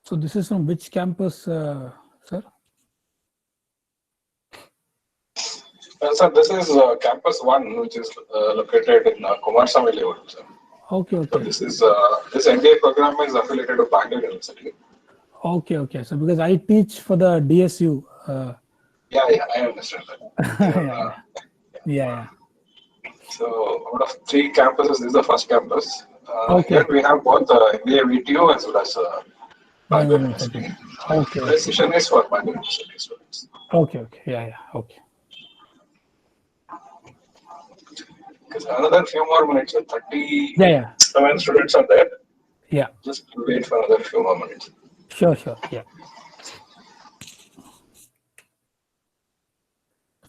So this is from which campus, sir? Sir, this is Campus 1, which is located in Kumarasamy Layout, sir. Okay, So okay. this MBA program is affiliated to Bangalore University. Okay, okay. So because I teach for the DSU. Yeah, I understand that. Yeah. So out of 3 campuses, this is the first campus. Okay. Here we have both MBA VTU as well as Bangalore University. University. Okay. This session is for Bangalore University students. Okay. Yeah. Okay. Because another few more minutes, 37 students are there. Yeah. Just wait for another few more minutes. Sure. Yeah.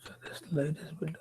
So this slide is built.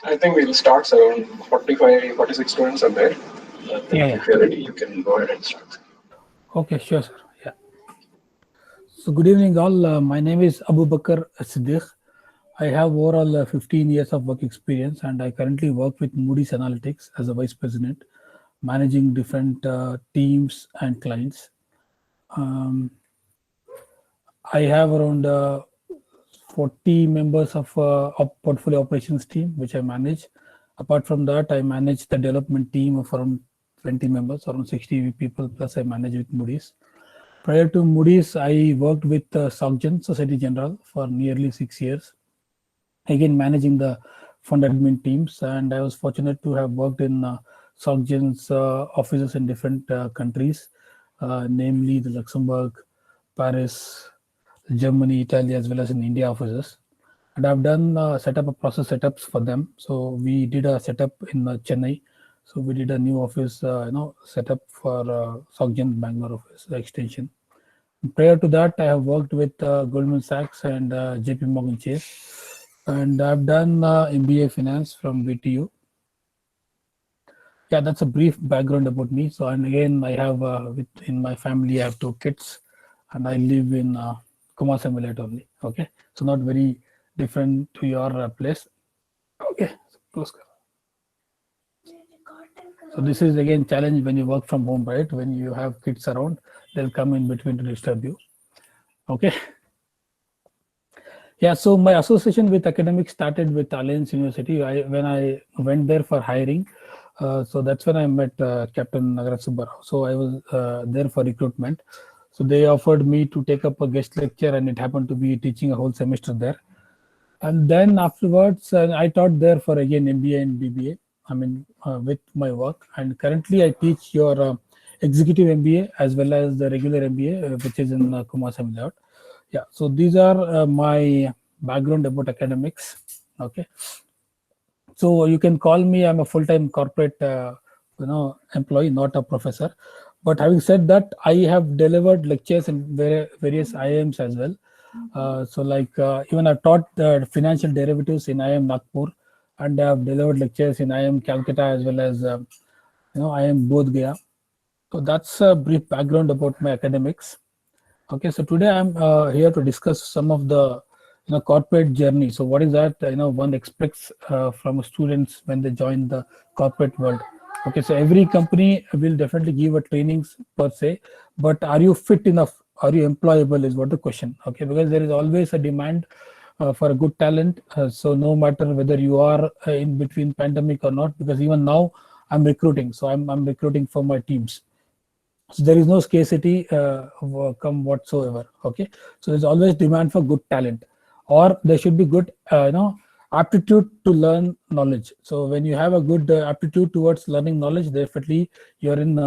I think we'll start around 45, 46 students are there. If you're ready, you can go ahead and start. Okay, sure, sir. Yeah. So good evening, all. My name is Abubakar S. I have overall 15 years of work experience, and I currently work with Moody's Analytics as a vice president, managing different teams and clients. I have around 40 members of portfolio operations team, which I manage. Apart from that, I manage the development team of around 20 members, around 60 people, plus I manage with Moody's. Prior to Moody's, I worked with SocGen, Society General, for nearly 6 years, again managing the fund admin teams. And I was fortunate to have worked in SocGen's offices in different countries, namely the Luxembourg, Paris, Germany, Italy, as well as in India offices. and I've done set up a process setups for them. So we did a setup in Chennai. So we did a new office, setup for SocGen Bangalore office extension. Prior to that, I have worked with Goldman Sachs and JP Morgan Chase, and I've done MBA Finance from BTU. Yeah, that's a brief background about me. So, and again, I have in my family, I have two kids, and I live in Kumar Simulate only. Okay, so not very different to your place. Okay, so close. So this is again challenge when you work from home, right? When you have kids around, they'll come in between to disturb you. Okay. Yeah, so my association with academics started with Alliance University. When I went there for hiring, so that's when I met Captain Nagaraj Subbarao. So I was there for recruitment. So they offered me to take up a guest lecture, and it happened to be teaching a whole semester there. And then afterwards, I taught there for again MBA and BBA. I mean, with my work. And currently, I teach your executive MBA as well as the regular MBA, which is in Kumar Samilad. Yeah, so these are my background about academics. Okay, so you can call me, I'm a full-time corporate employee, not a professor. But having said that, I have delivered lectures in various IIMs as well. So like even I've taught the financial derivatives in IIM Nagpur, and I've delivered lectures in IIM Calcutta as well as IIM Bodh Gaya. So that's a brief background about my academics. Okay, so today I'm here to discuss some of the corporate journey. So what is that one expects from students when they join the corporate world? Okay, so every company will definitely give a trainings per se, but are you fit enough? Are you employable is what the question. Okay, because there is always a demand for a good talent. So no matter whether you are in between pandemic or not, because even now I'm recruiting. So I'm recruiting for my teams. So there is no scarcity come whatsoever. Okay, so there's always demand for good talent, or there should be good aptitude to learn knowledge. So when you have a good aptitude towards learning knowledge, definitely you're in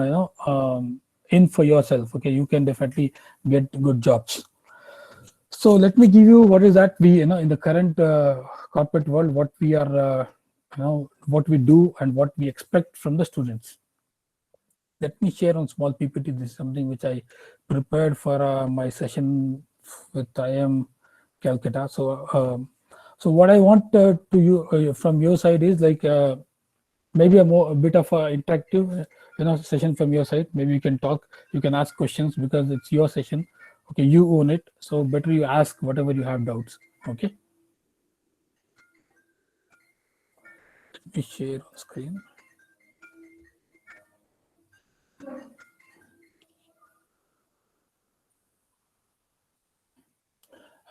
in for yourself. Okay, you can definitely get good jobs. So let me give you what is that we in the current corporate world, what we are what we do and what we expect from the students. Let me share on small PPT. This is something which I prepared for my session with IIM Calcutta. So what I want to you from your side is like maybe a bit of a interactive session from your side. Maybe you can talk, you can ask questions because it's your session. Okay, you own it. So better you ask whatever you have doubts. Okay. Let me share on screen.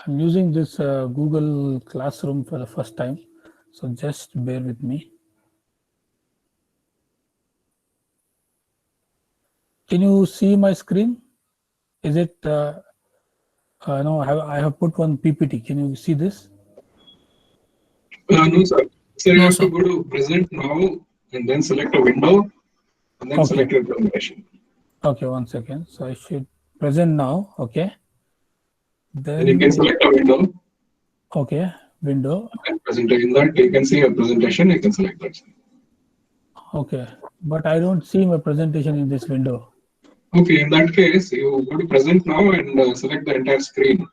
I'm using this Google Classroom for the first time, so just bear with me. Can you see my screen? Is it, no, I have put one PPT. Can you see this? No, sir. So you No, have sir. to go to present now and then select a window and then select your presentation. Okay, 1 second. So I should present now. Okay. Then you can select a window. Okay, window. And presentation, that you can see a presentation, you can select that. Okay, but I don't see my presentation in this window. Okay, in that case, you go to present now and select the entire screen.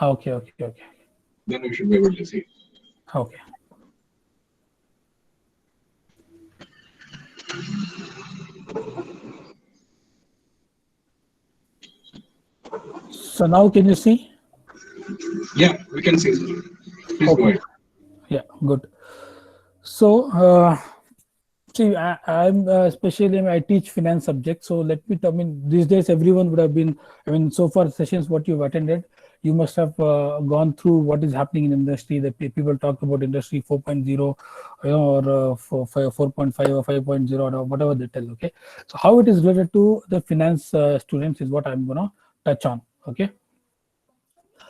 Okay. Then you should be able to see. Okay. So now can you see? Yeah, we can see. Please go ahead. Yeah, good. So see, I'm especially I teach finance subjects. So let me. I mean, these days everyone would have been. I mean, so far sessions what you've attended, you must have gone through what is happening in industry. That people talk about industry 4.0, or 4.5 or 5.0 or whatever they tell. Okay, so how it is related to the finance students is what I'm gonna touch on. Okay.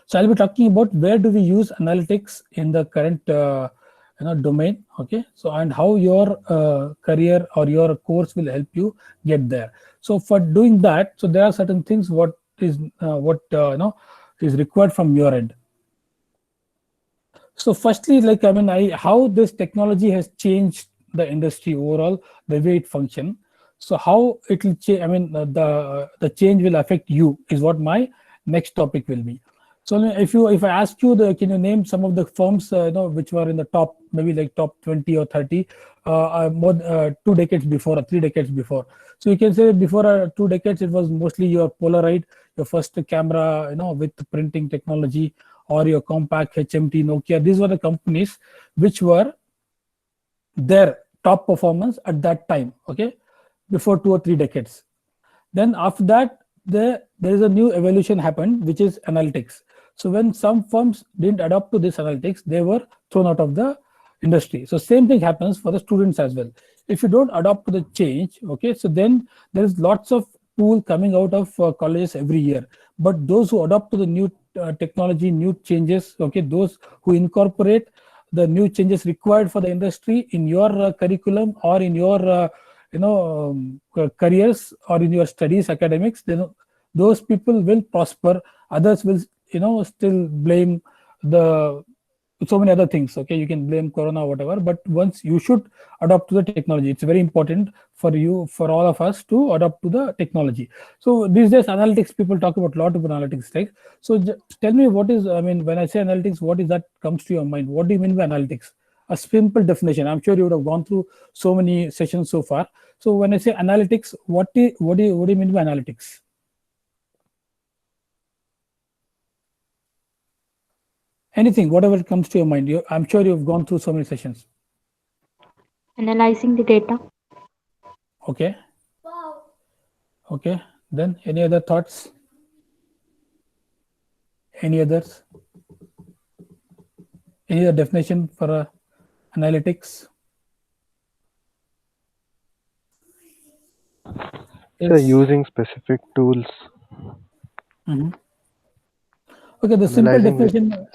So I'll be talking about where do we use analytics in the current domain. Okay, so and how your career or your course will help you get there. So for doing that, so there are certain things what is is required from your end. So firstly, like, I mean, how this technology has changed the industry overall, the way it function. So how it will change, I mean, the change will affect you is what my next topic will be. So if I ask you, can you name some of the firms, which were in the top, maybe like top 20 or 30, more 2 decades before or 3 decades before. So you can say before 2 decades, it was mostly your Polaroid, your first camera, with printing technology, or your Compaq, HMT, Nokia. These were the companies which were their top performance at that time, okay, before 2 or 3 decades. Then after that, there is a new evolution happened, which is analytics. So when some firms didn't adopt to this analytics, they were thrown out of the industry. So same thing happens for the students as well. If you don't adopt to the change, okay, so then there is lots of tool coming out of colleges every year. But those who adopt to the new technology, new changes, okay, those who incorporate the new changes required for the industry in your curriculum or in your careers or in your studies, academics, then those people will prosper. Others will still blame the so many other things. Okay, you can blame corona, whatever, but once you should adopt to the technology. It's very important for you, for all of us, to adopt to the technology. So these days, analytics, people talk about a lot of analytics, right? So tell me, what is, I mean, when I say analytics, what is that comes to your mind? What do you mean by analytics? A simple definition. I'm sure you would have gone through so many sessions so far. So when I say analytics, what do you mean by analytics? Anything, whatever comes to your mind. I'm sure you've gone through so many sessions. Analyzing the data. Okay. Okay. Then any other thoughts? Any others? Any other definition for analytics? So Yes. using specific tools, Mhm. Okay. The simple analyzing with definition.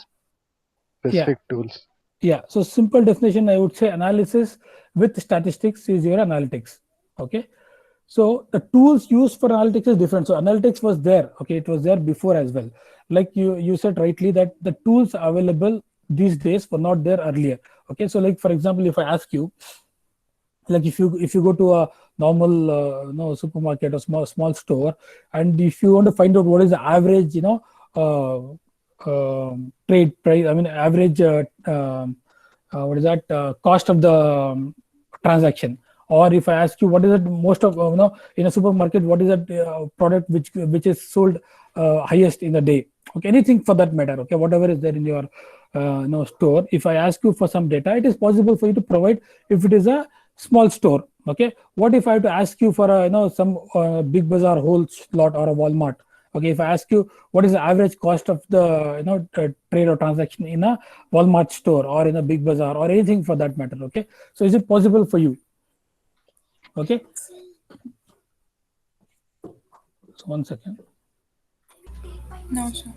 Yeah. specific tools. Yeah. So simple definition, I would say analysis with statistics is your analytics. Okay. So the tools used for analytics is different. So analytics was there. Okay. It was there before as well. Like you said rightly that the tools available these days were not there earlier. Okay. So like, for example, if I ask you, like if you go to a normal supermarket or small store, and if you want to find out what is the average trade price, I mean average what is that cost of the transaction, or if I ask you what is it most of in a supermarket, what is that product which is sold highest in a day, okay, anything for that matter, okay, whatever is there in your store, if I ask you for some data, it is possible for you to provide if it is a small store. Okay, what if I have to ask you for a some big bazaar whole lot or a Walmart? Okay, if I ask you what is the average cost of the trade or transaction in a Walmart store or in a big bazaar or anything for that matter, okay, so is it possible for you? Okay, so 1 second. No, sir.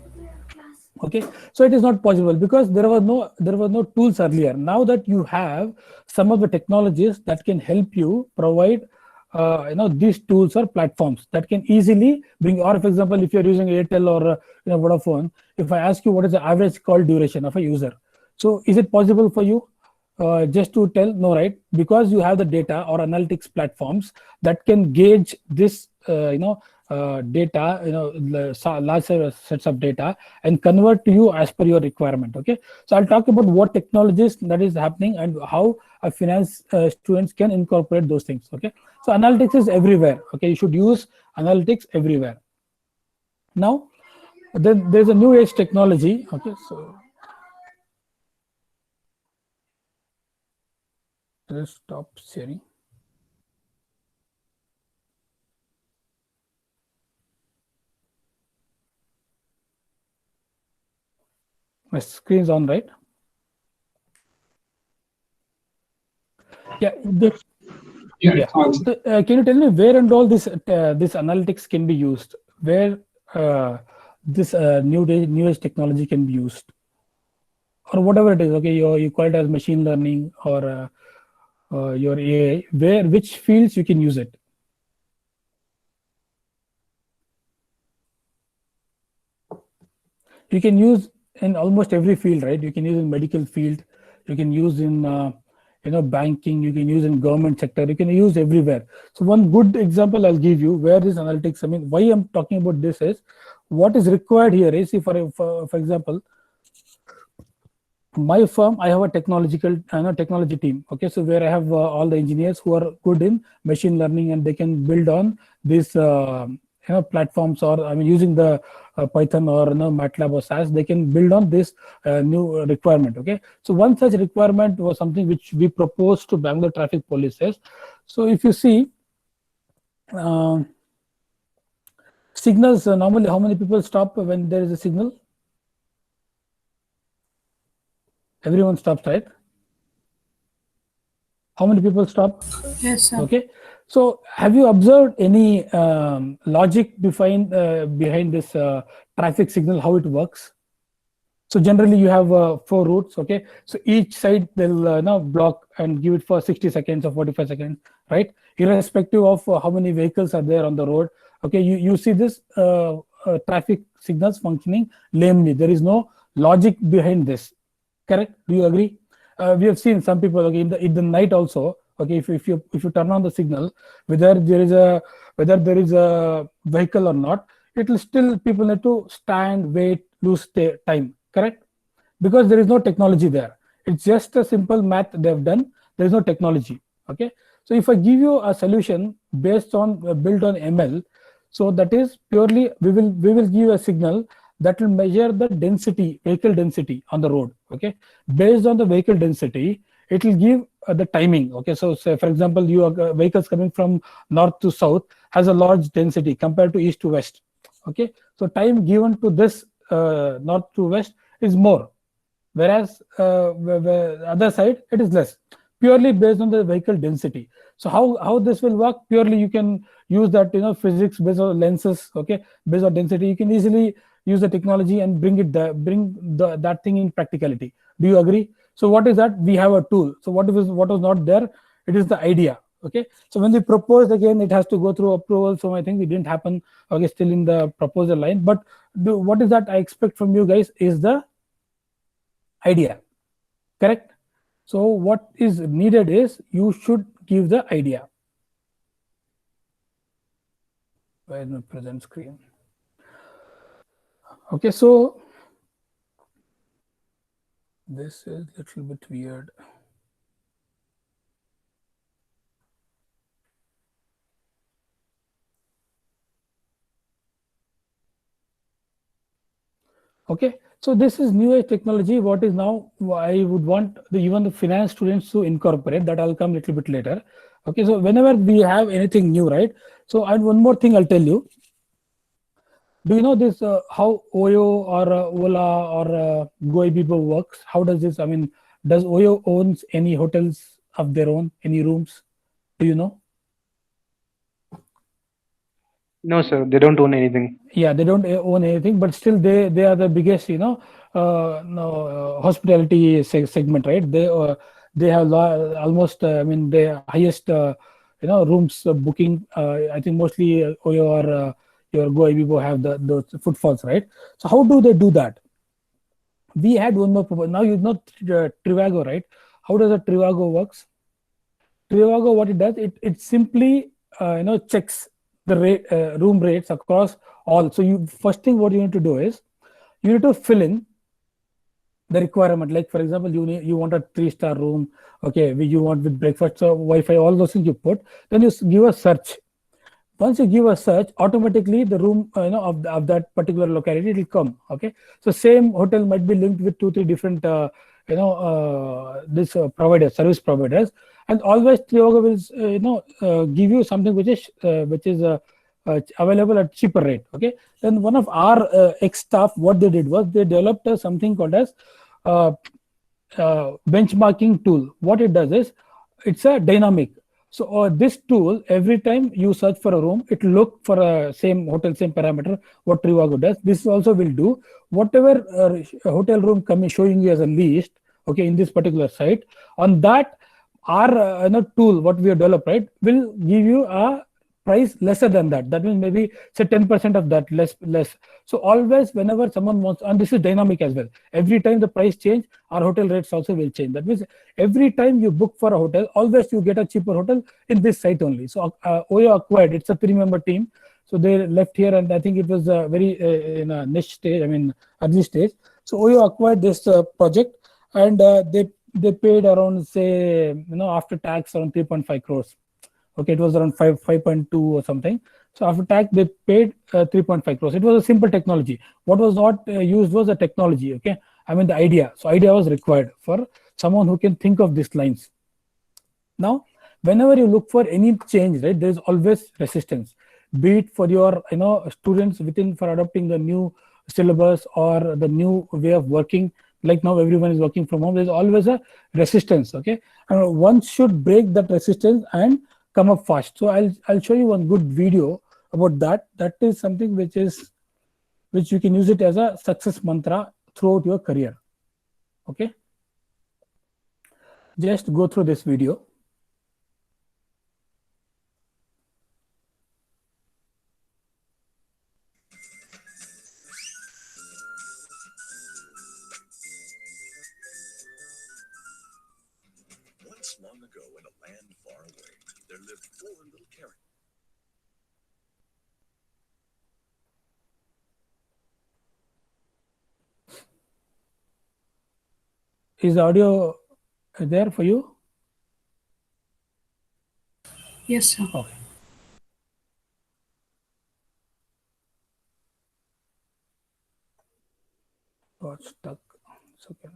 Okay, so it is not possible because there were no tools earlier. Now that you have some of the technologies that can help you provide these tools or platforms that can easily bring, or for example, if you're using Airtel or Vodafone, if I ask you what is the average call duration of a user, so is it possible for you just to tell no, right? Because you have the data or analytics platforms that can gauge this data, large sets of data, and convert to you as per your requirement. Okay, so I'll talk about what technologies that is happening and how a finance students can incorporate those things. Okay, so analytics is everywhere. Okay, you should use analytics everywhere. Now then there's a new age technology. Okay, so just stop sharing. My screen's on, right? Yeah. Yeah. So, can you tell me where and all this analytics can be used? Where this new age technology can be used, or whatever it is? Okay, you call it as machine learning or your AI. Which fields you can use it? You can use in almost every field, right? You can use in medical field, you can use in banking, you can use in government sector, you can use everywhere. So one good example I'll give you where this analytics, I mean, why I'm talking about this is what is required here is, for example, my firm, I have a technology team. Okay, so where I have all the engineers who are good in machine learning, and they can build on these platforms, or I mean using the Python or MATLAB or SAS, they can build on this new requirement. Okay, so one such requirement was something which we proposed to Bangalore traffic polices. So if you see signals, normally how many people stop when there is a signal? Everyone stops, right? How many people stop? Yes, sir. Okay. So have you observed any logic behind this traffic signal, how it works? So generally you have 4 routes. Okay. So each side they'll now block and give it for 60 seconds or 45 seconds, right? Irrespective of how many vehicles are there on the road. Okay. You see this traffic signals functioning lamely. There is no logic behind this. Correct? Do you agree? We have seen some people, okay, in the night also. Okay, if you turn on the signal, whether there is a vehicle or not, it will still, people need to stand, wait, lose their time. Correct? Because there is no technology there. It's just a simple math they've done. There is no technology. Okay. So if I give you a solution based on built on ML, so that is purely we will give a signal that will measure the density, vehicle density on the road. Okay, based on the vehicle density, it will give the timing. Okay, so say for example, you are vehicles coming from north to south has a large density compared to east to west. Okay, so time given to this north to west is more, whereas the other side it is less, purely based on the vehicle density. So how this will work? Purely you can use that physics based on lenses. Okay, based on density, you can easily use the technology and bring that thing in practicality. Do you agree? So what is that? We have a tool. So what was not there? It is the idea. Okay. So when we proposed, again, it has to go through approval. So I think it didn't happen. Okay, still in the proposal line. But what is that I expect from you guys is the idea. Correct? So what is needed is you should give the idea. Where is my present screen? Okay, so this is a little bit weird. Okay, so this is new age technology. What is now I would want even the finance students to incorporate. That I'll come a little bit later. Okay, so whenever we have anything new, right? So and one more thing I'll tell you. Do you know this how Oyo or Ola or Goibibo works? How does this? I mean, does Oyo owns any hotels of their own, any rooms? Do you know? No, sir, they don't own anything. Yeah, they don't own anything, but still they are the biggest, hospitality segment, right? They have almost, I mean, the highest, rooms booking. I think mostly Oyo or your Goibibo have those footfalls, right? So how do they do that? We had one more proposal. Now you know Trivago, right? How does a Trivago works? Trivago, what it does, it simply checks the room rates across all. So you first thing what you need to do is you need to fill in the requirement. Like for example, you want a 3-star room. Okay, you want with breakfast, so Wi-Fi, all those things you put. Then you give a search. Once you give a search, automatically the room of that particular locality it will come. Okay, so same hotel might be linked with 2-3 different providers, service providers, and always Trivago will give you something which is available at cheaper rate. Okay, then one of our ex staff, what they did was they developed something called as benchmarking tool. What it does is it's a dynamic. So this tool, every time you search for a room, it will look for a same hotel, same parameter, what Trivago does. This also will do whatever hotel room showing you as a list, okay, in this particular site. On that, our tool, what we have developed, right, will give you a price lesser than that. That means maybe say 10% of that, less. So always whenever someone wants, and this is dynamic as well, every time the price change, our hotel rates also will change. That means every time you book for a hotel, always you get a cheaper hotel in this site only. So Oyo acquired, it's a 3-member team. So they left here, and I think it was very in a niche stage, I mean early stage. So Oyo acquired this project, and they paid around, say, after tax, around 3.5 crores. Okay, it was around 5.2 or something. So after tax, they paid 3.5 crores. It was a simple technology. What was not used was the technology. Okay, I mean the idea. So idea was required for someone who can think of these lines. Now, whenever you look for any change, right, there is always resistance. Be it for your students for adopting the new syllabus or the new way of working. Like now everyone is working from home. There's always a resistance. Okay, and one should break that resistance and come up fast. So I'll show you one good video about that. That is something which you can use it as a success mantra throughout your career. Okay, just go through this video. Once long ago in a land far away, there lived 4 little characters. Is the audio there for you? Yes, sir. Okay. Got stuck. It's okay.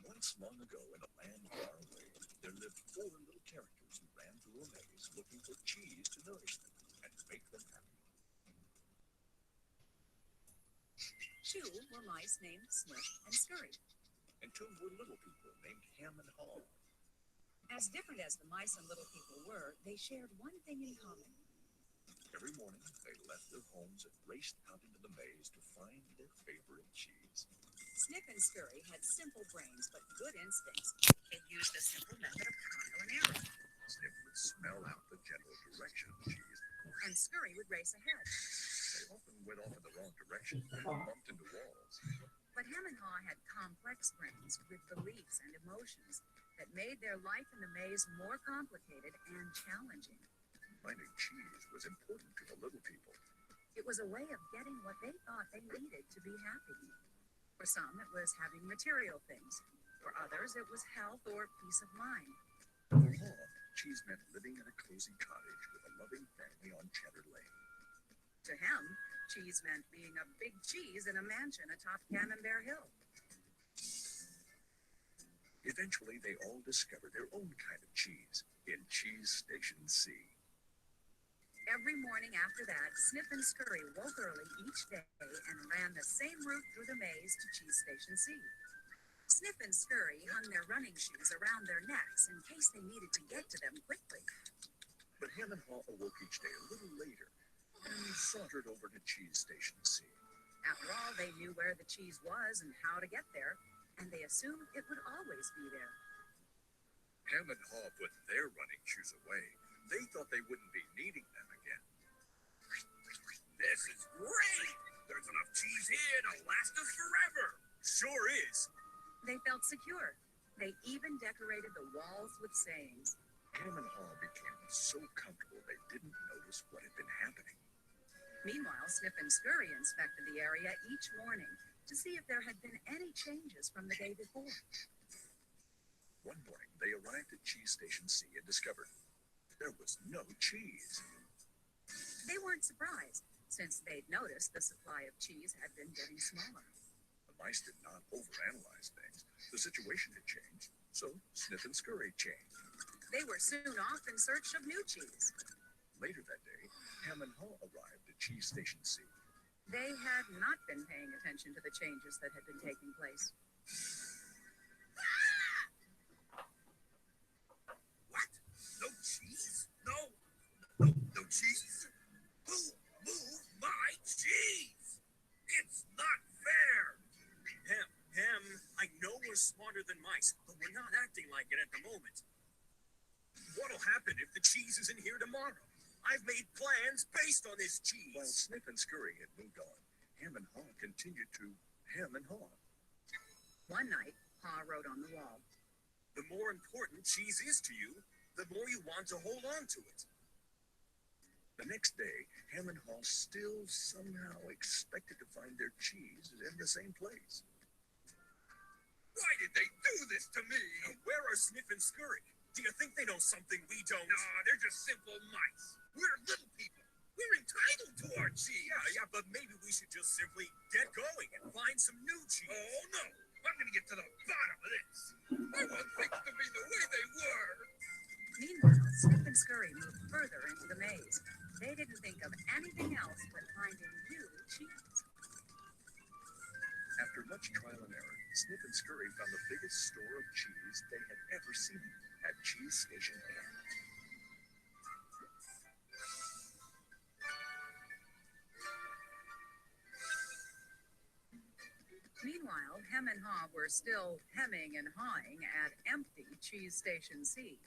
Once long ago in a land far away, there lived 4 little characters who ran through a maze looking for cheese to nourish them and make them happy. 2 were mice named Snip and Scurry. And 2 were little people named Ham and Haw. As different as the mice and little people were, they shared one thing in common. Every morning, they left their homes and raced out into the maze to find their favorite cheese. Snip and Scurry had simple brains but good instincts. They used the simple method of trial and error. Snip would smell out the general direction of cheese, and Scurry would race ahead. They often went off in the wrong direction and bumped into walls. But Ham and Haw had complex brains with beliefs and emotions that made their life in the maze more complicated and challenging. Finding cheese was important to the little people. It was a way of getting what they thought they needed to be happy. For some, it was having material things. For others, it was health or peace of mind. For Haw, cheese meant living in a cozy cottage with a loving family on Cheddar Lane. To him, cheese meant being a big cheese in a mansion atop Camembert Hill. Eventually, they all discovered their own kind of cheese in Cheese Station C. Every morning after that, Snip and Scurry woke early each day and ran the same route through the maze to Cheese Station C. Snip and Scurry hung their running shoes around their necks in case they needed to get to them quickly. But Ham and Haw awoke each day a little later and sauntered over to Cheese Station C. After all, they knew where the cheese was and how to get there, and they assumed it would always be there. Ham and Haw put their running shoes away. They thought they wouldn't be needing them again. This is great! There's enough cheese here to last us forever! Sure is! They felt secure. They even decorated the walls with sayings. Ham and Haw became so comfortable they didn't notice what had been happening. Meanwhile, Snip and Scurry inspected the area each morning to see if there had been any changes from the day before. One morning, they arrived at Cheese Station C and discovered there was no cheese. They weren't surprised, since they'd noticed the supply of cheese had been getting smaller. The mice did not overanalyze things. The situation had changed, so Snip and Scurry changed. They were soon off in search of new cheese. Later that day, Ham and Haw arrived at Cheese Station C. They had not been paying attention to the changes that had been taking place. What? No cheese? No cheese? Who moved my cheese? It's not fair. Hem, I know we're smarter than mice, but we're not acting like it at the moment. What'll happen if the cheese isn't here tomorrow? I've made plans based on this cheese. While Snip and Scurry had moved on, Hem and Haw continued to hem and haw. One night, Haw wrote on the wall, The more important cheese is to you, the more you want to hold on to it. The next day, Hem and Haw still somehow expected to find their cheese in the same place. Why did they do this to me? Where are Sniff and Scurry? Do you think they know something we don't? Nah, they're just simple mice. We're little people. We're entitled to our cheese. Yeah, but maybe we should just simply get going and find some new cheese. Oh, no. I'm going to get to the bottom of this. I want things to be the way they were. Meanwhile, Snip and Scurry moved further into the maze. They didn't think of anything else but finding new cheese. After much trial and error, Snip and Scurry found the biggest store of cheese they had ever seen at Cheese Station N. Meanwhile, Hem and Haw were still hemming and hawing at empty Cheese Station C.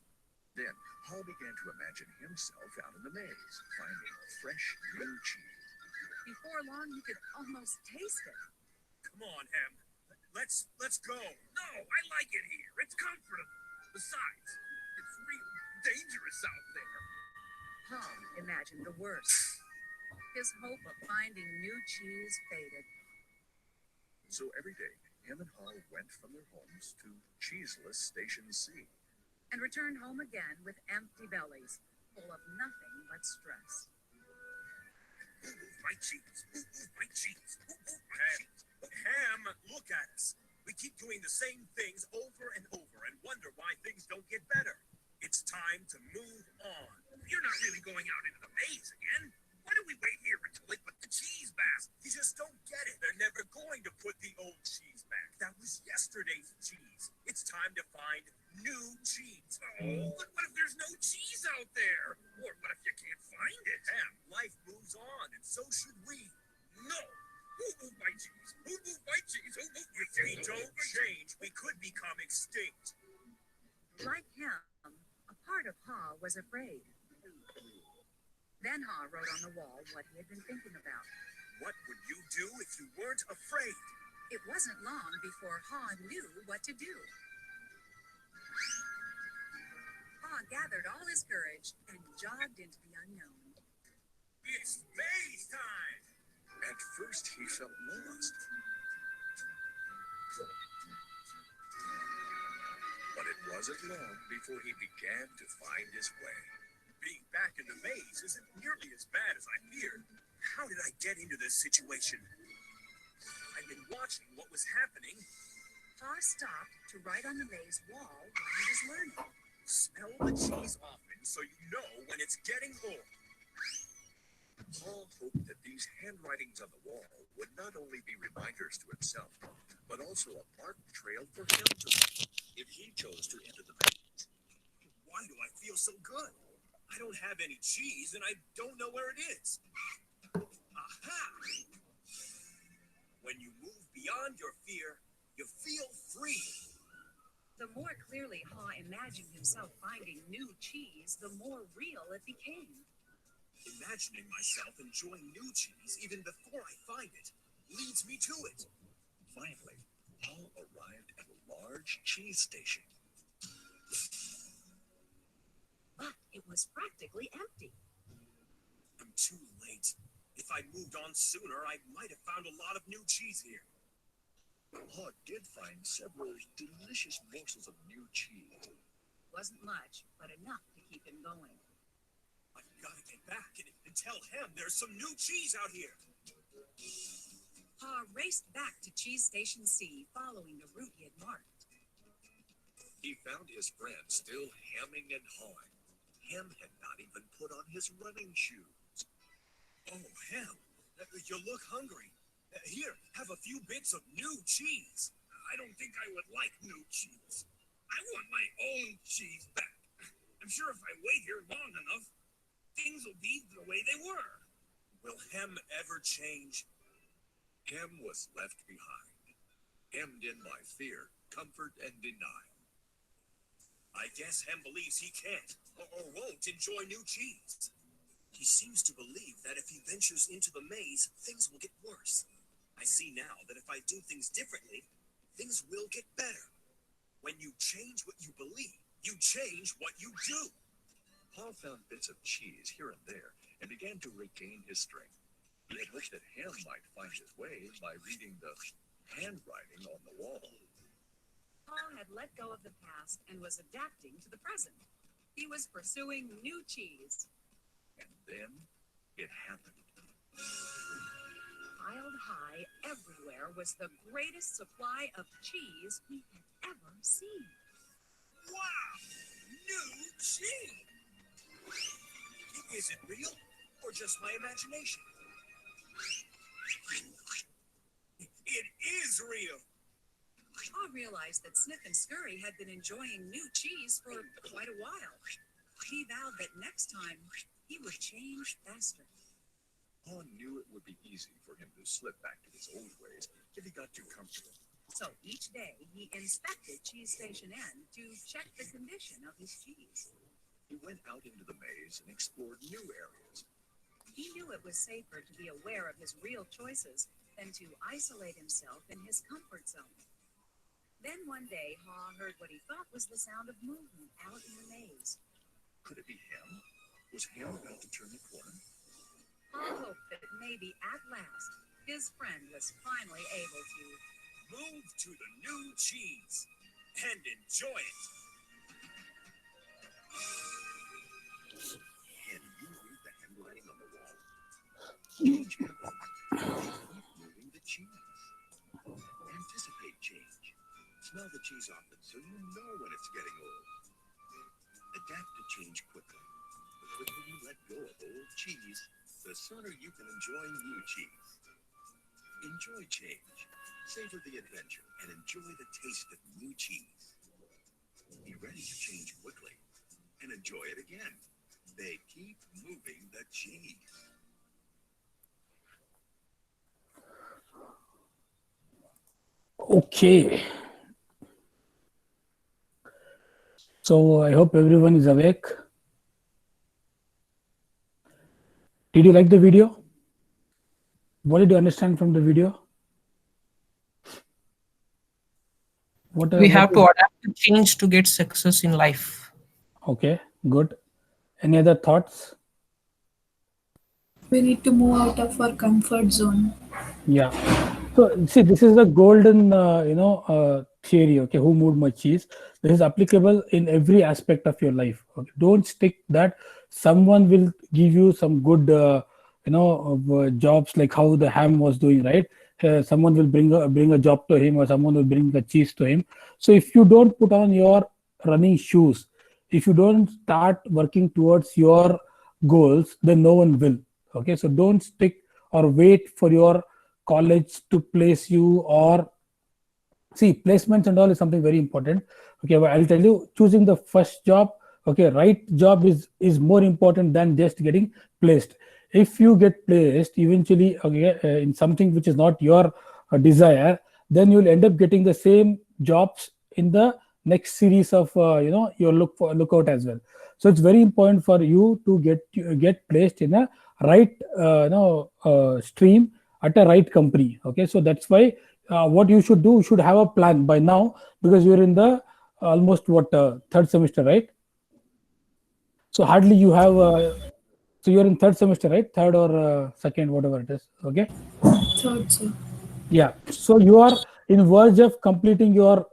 Then, Haw began to imagine himself out in the maze, finding fresh new cheese. Before long, he could almost taste it. Come on, Hem. Let's go. No, I like it here. It's comfortable. Besides, it's real dangerous out there. Haw imagined the worst. His hope of finding new cheese faded. So every day, Hem and Haw went from their homes to Cheeseless Station C. And returned home again with empty bellies, full of nothing but stress. Who moved my cheese? Who moved my cheese? Who moved my cheese? Ham, look at us. We keep doing the same things over and over and wonder why things don't get better. It's time to move on. You're not really going out into the maze again. Why don't we wait here until they put the cheese back? You just don't get it. They're never going to put the old cheese back. That was yesterday's cheese. It's time to find new cheese. Oh, but what if there's no cheese out there? Or what if you can't find it? Ham, life moves on, and so should we. No. Who moved my cheese? Who moved my cheese? Who moved my cheese? If we don't change, we could become extinct. Like him, a part of Haw was afraid. Then Haw wrote on the wall what he had been thinking about. What would you do if you weren't afraid? It wasn't long before Haw knew what to do. Haw gathered all his courage and jogged into the unknown. It's maze time! At first, he felt lost. But it wasn't long before he began to find his way. Being back in the maze isn't nearly as bad as I feared. How did I get into this situation? I've been watching what was happening. Haw stopped to write on the maze wall while he was learning. Smell the cheese often so you know when it's getting old. Paul hoped that these handwritings on the wall would not only be reminders to himself, but also a marked trail for him to follow if he chose to enter the maze. Why do I feel so good? I don't have any cheese and I don't know where it is. Aha! When you move beyond your fear, you feel free. The more clearly Haw imagined himself finding new cheese, the more real it became. Imagining myself enjoying new cheese even before I find it leads me to it. Finally, Paul arrived at a large cheese station. But it was practically empty. I'm too late. If I'd moved on sooner, I might have found a lot of new cheese here. Paul did find several delicious morsels of new cheese. Wasn't much, but enough to keep him going. I've got to get back and tell him there's some new cheese out here. Haw raced back to Cheese Station C, following the route he had marked. He found his friend still hemming and hawing. Hem had not even put on his running shoes. Oh, Hem, You look hungry. Here, have a few bits of new cheese. I don't think I would like new cheese. I want my own cheese back. I'm sure if I wait here long enough, things will be the way they were. Will Hem ever change? Hem was left behind, hemmed in by fear, comfort, and denial. I guess Hem believes he can't or won't enjoy new cheese. He seems to believe that if he ventures into the maze, things will get worse. I see now that if I do things differently, things will get better. When you change what you believe, you change what you do. Paul found bits of cheese here and there and began to regain his strength. He had hoped that Ham might find his way by reading the handwriting on the wall. Paul had let go of the past and was adapting to the present. He was pursuing new cheese. And then it happened. Piled high everywhere was the greatest supply of cheese he had ever seen. Wow! New cheese! Is it real or just my imagination? It is real! Paul realized that Snip and Scurry had been enjoying new cheese for quite a while. He vowed that next time he would change faster. Paul knew it would be easy for him to slip back to his old ways if he got too comfortable. So each day he inspected Cheese Station N to check the condition of his cheese. He went out into the maze and explored new areas. He knew it was safer to be aware of his real choices than to isolate himself in his comfort zone. Then one day, Haw heard what he thought was the sound of movement out in the maze. Could it be him? Was Ham about to turn the corner? Haw hoped that maybe at last his friend was finally able to move to the new cheese and enjoy it. Can you read the handwriting on the wall? Change happens. Keep moving the cheese. Anticipate change. Smell the cheese often so you know when it's getting old. Adapt to change quickly. The quicker you let go of old cheese, the sooner you can enjoy new cheese. Enjoy change. Savor the adventure and enjoy the taste of new cheese. Be ready to change quickly and enjoy it again. They keep moving the cheese. Okay. So I hope everyone is awake. Did you like the video? What did you understand from the video? We have to adapt to change to get success in life. Okay, good. Any other thoughts? We need to move out of our comfort zone. Yeah. So see, this is the golden, theory. Okay, who moved my cheese? This is applicable in every aspect of your life. Okay, don't stick that someone will give you some good, jobs like how the Ham was doing, right? Someone will bring a job to him, or someone will bring the cheese to him. So if you don't put on your running shoes, if you don't start working towards your goals, then no one will. Okay, so don't stick or wait for your college to place you, or see, placements and all is something very important. Okay, well, I'll tell you, choosing the first job, okay, right job is more important than just getting placed. If you get placed eventually, okay, in something which is not your desire, then you'll end up getting the same jobs in the next series of your lookout as well. So it's very important for you to get placed in a right stream at a right company. Okay, so that's why what you should do, you should have a plan by now, because you're in the almost third semester, right? So hardly you have so you're in third semester, right? Third or second, whatever it is. Okay, Third, sir. yeah, so you are in verge of completing your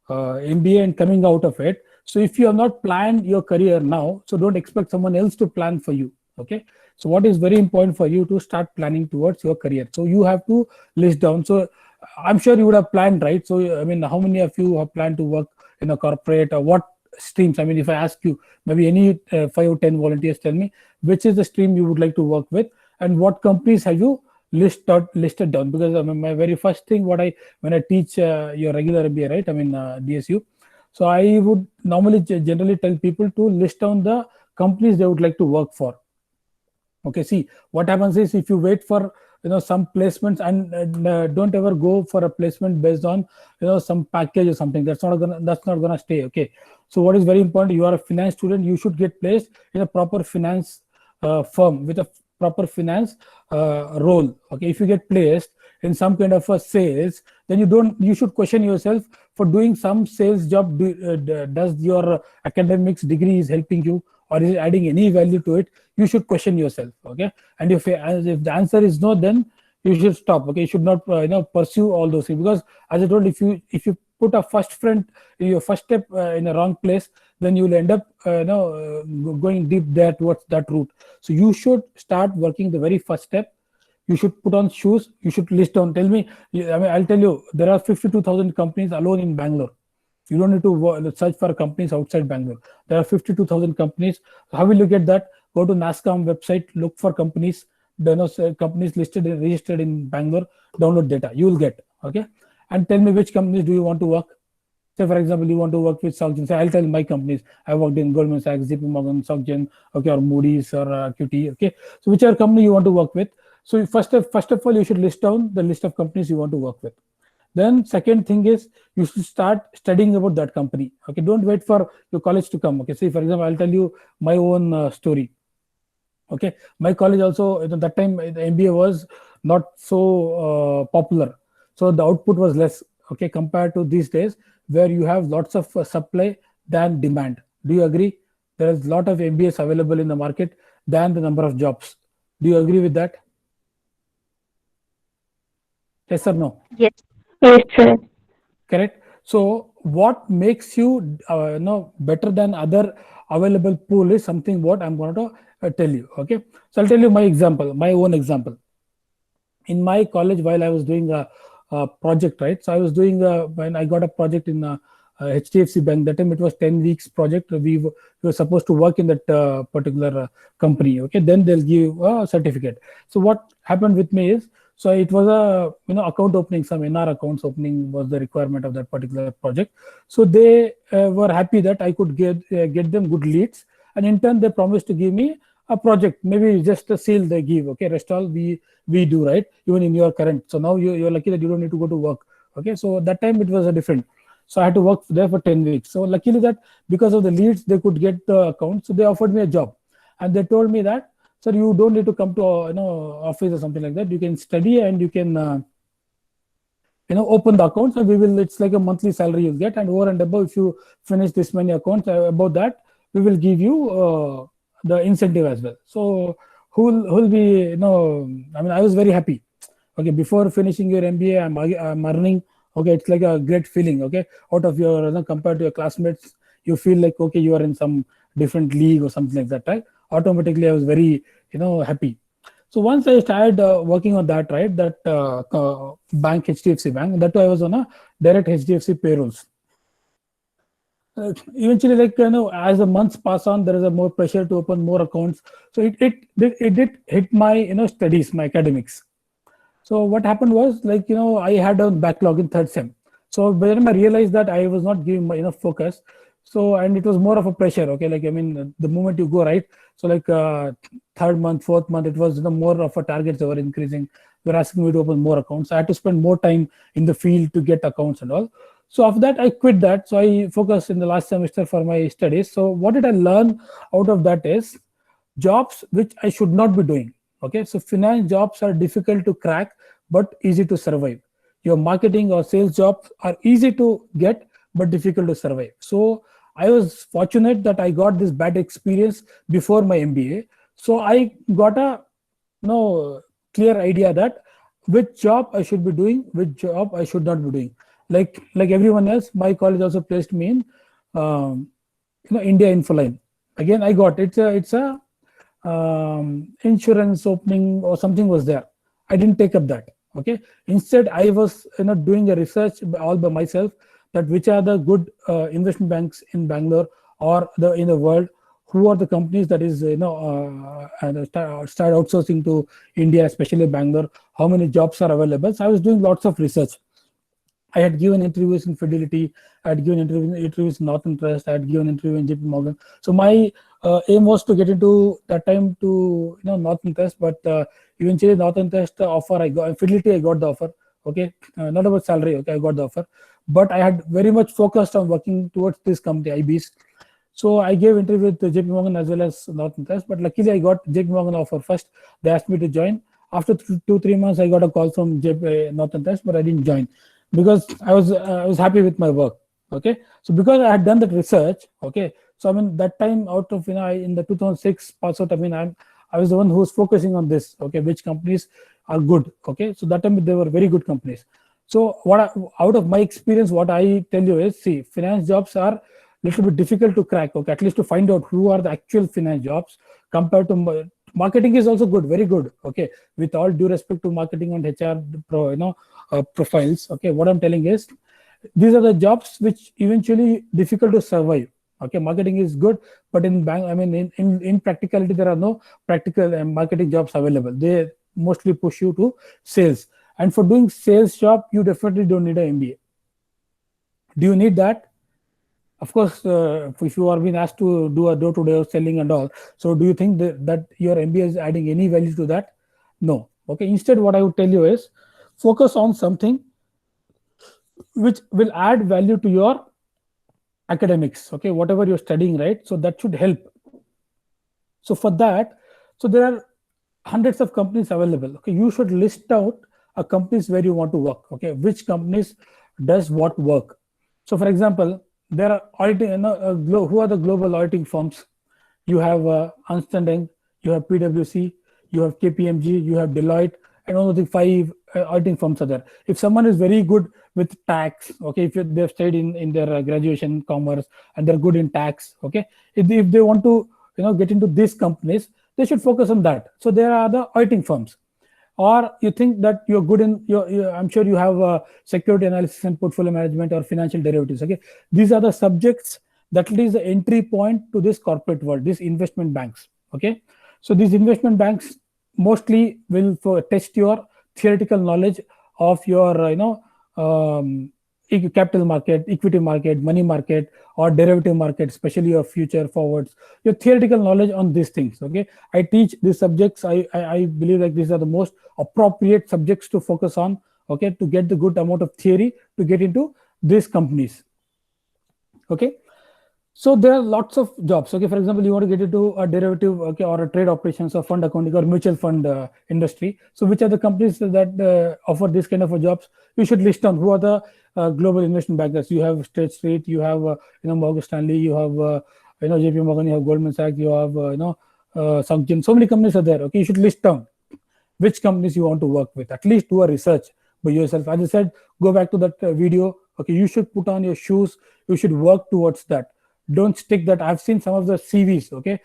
MBA and coming out of it. So if you have not planned your career now, so don't expect someone else to plan for you. Okay, so what is very important for you to start planning towards your career. So you have to list down. So I'm sure you would have planned, right? So I mean, how many of you have planned to work in a corporate, or what streams? I mean, if I ask you, maybe any 5 or 10 volunteers, tell me which is the stream you would like to work with, and what companies have you listed down. Because my very first thing, when I teach your regular MBA, right? I mean DSU. So I would normally generally tell people to list down the companies they would like to work for. Okay, see what happens is, if you wait for some placements, and don't ever go for a placement based on some package or something. That's not gonna stay. Okay, so what is very important, you are a finance student, you should get placed in a proper finance firm with a proper finance role. Okay, if you get placed in some kind of a sales, then you should question yourself, for doing some sales job, does your academics degree is helping you, or is it adding any value to it? You should question yourself. Okay, and if the answer is no, then you should stop. Okay, you should not pursue all those things, because as I told, if you put a your first step in a wrong place, then you will end up going deep there towards that route. So you should start working the very first step. You should put on shoes, you should list down. Tell me, I'll tell you, there are 52,000 companies alone in Bangalore. You don't need to search for companies outside Bangalore. There are 52,000 companies. How will you get that? Go to NASSCOM website, look for companies, companies listed and registered in Bangalore, download data. You will get. Okay, and tell me which companies do you want to work. Say, for example, you want to work with SocGen. So I'll tell my companies. I worked in Goldman Sachs, JP Morgan, SocGen, okay, or Moody's, or QT. Okay, so whichever company you want to work with. So first of all, you should list down the list of companies you want to work with. Then second thing is, you should start studying about that company. Okay, don't wait for your college to come. Okay, see, for example, I'll tell you my own story. Okay, my college also, at that time the MBA was not so popular, so the output was less. Okay, compared to these days, where you have lots of supply than demand. Do you agree? There is a lot of MBAs available in the market than the number of jobs. Do you agree with that? Yes or no? Yes. Yes, sir. Correct. So what makes you better than other available pool is something what I'm going to tell you. Okay, so I'll tell you my own example. In my college, while I was doing a project, right? So I was doing when I got a project in HDFC Bank. That time it was 10 weeks project. We were supposed to work in that particular company. Okay, then they'll give a certificate. So what happened with me is, so it was a account opening, some NR accounts opening was the requirement of that particular project. So they were happy that I could get them good leads, and in turn they promised to give me a project, maybe just a sale they give. Okay, rest all we do, right? Even in your current. So now you're lucky that you don't need to go to work. Okay, so that time it was a different. So I had to work there for 10 weeks. So luckily that because of the leads they could get the account, so they offered me a job, and they told me that, sir, you don't need to come to office or something like that. You can study and you can open the accounts, and it's like a monthly salary you'll get, and over and above, if you finish this many accounts, about that we will give you the incentive as well. So who'll be I was very happy. Okay, before finishing your MBA, I'm earning. Okay, it's like a great feeling. Okay, out of your compared to your classmates, you feel like, okay, you are in some different league or something like that, right? Automatically I was very happy. So once I started working on that, right, that bank, HDFC Bank, that I was on a direct HDFC payrolls. Eventually, as the months pass on, there is a more pressure to open more accounts. So it did hit my studies, my academics. So what happened was, I had a backlog in third sem. So by the time I realized that I was not giving enough focus, so, and it was more of a pressure. Okay, the moment you go, right, so third month, fourth month, it was more of a targets that were increasing. They were asking me to open more accounts. I had to spend more time in the field to get accounts and all. So after that, I quit that. So I focused in the last semester for my studies. So what did I learn out of that is jobs which I should not be doing. Okay, so finance jobs are difficult to crack but easy to survive. Your marketing or sales jobs are easy to get but difficult to survive. So I was fortunate that I got this bad experience before my MBA. So I got a clear idea that which job I should be doing, which job I should not be doing. Like everyone else, my college also placed me in India Infoline. Again, I got it's a insurance opening or something was there. I didn't take up that. Okay, instead I was doing a research all by myself, that which are the good investment banks in Bangalore or in the world who are the companies that is and start outsourcing to India, especially Bangalore. How many jobs are available? So I was doing lots of research. I had given interviews in Fidelity, I had given interviews in Northern Trust, I had given interview in JP Morgan. So my aim was to get into that time to Northern Trust, but eventually Northern Trust offer I got. Fidelity I got the offer. Okay, not about salary. Okay, I got the offer, but I had very much focused on working towards this company IBs. So I gave interview with JP Morgan as well as Northern Trust, but luckily I got JP Morgan offer first. They asked me to join. After 2-3 months, I got a call from Northern Trust, but I didn't join because I was happy with my work. Okay, so because I had done that research. Okay, so I mean that time out of in the 2006 pass out, I mean I was the one who was focusing on this. Okay, which companies are good. Okay, so that time they were very good companies. So out of my experience, what I tell you is, see, finance jobs are little bit difficult to crack. Okay, at least to find out who are the actual finance jobs compared to marketing is also good, very good. Okay, with all due respect to marketing and HR profiles. Okay, what I'm telling is these are the jobs which eventually difficult to survive. Okay, marketing is good, but in in practicality there are no practical marketing jobs available. They mostly push you to sales, and for doing sales job you definitely don't need an MBA. Do you need that? Of course, if you are being asked to do a door-to-door selling and all, so do you think that your MBA is adding any value to that? No. Okay. Instead, what I would tell you is focus on something which will add value to your academics. Okay, whatever you're studying, right? So that should help. So for that, so there are hundreds of companies available. Okay, you should list out a companies where you want to work. Okay, which companies does what work. So for example, there are auditing, who are the global auditing firms? You have Ernst & Young, you have PwC, you have KPMG, you have Deloitte, and all of the 5 auditing firms are there. If someone is very good with tax, okay, if they've studied in their graduation commerce and they're good in tax, okay, if they want to get into these companies, they should focus on that. So there are the auditing firms. Or you think that you're good in I'm sure you have security analysis and portfolio management or financial derivatives. Okay, these are the subjects that is the entry point to this corporate world, these investment banks. Okay, so these investment banks mostly will test your theoretical knowledge of your capital market, equity market, money market, or derivative market, especially your future forwards, your theoretical knowledge on these things. Okay, I teach these subjects. I believe like these are the most appropriate subjects to focus on. Okay, to get the good amount of theory to get into these companies. Okay, so there are lots of jobs. Okay, for example, you want to get into a derivative, okay, or a trade operations or fund accounting or mutual fund industry. So which are the companies that offer this kind of jobs? You should list down who are the global investment bankers. You have State Street, you have Morgan Stanley, you have JP Morgan, you have Goldman Sachs, you have Samjin. So many companies are there. Okay, you should list down which companies you want to work with. At least do a research by yourself. As I said, go back to that video. Okay, you should put on your shoes. You should work towards that. Don't stick that. I've seen some of the CVs. Okay,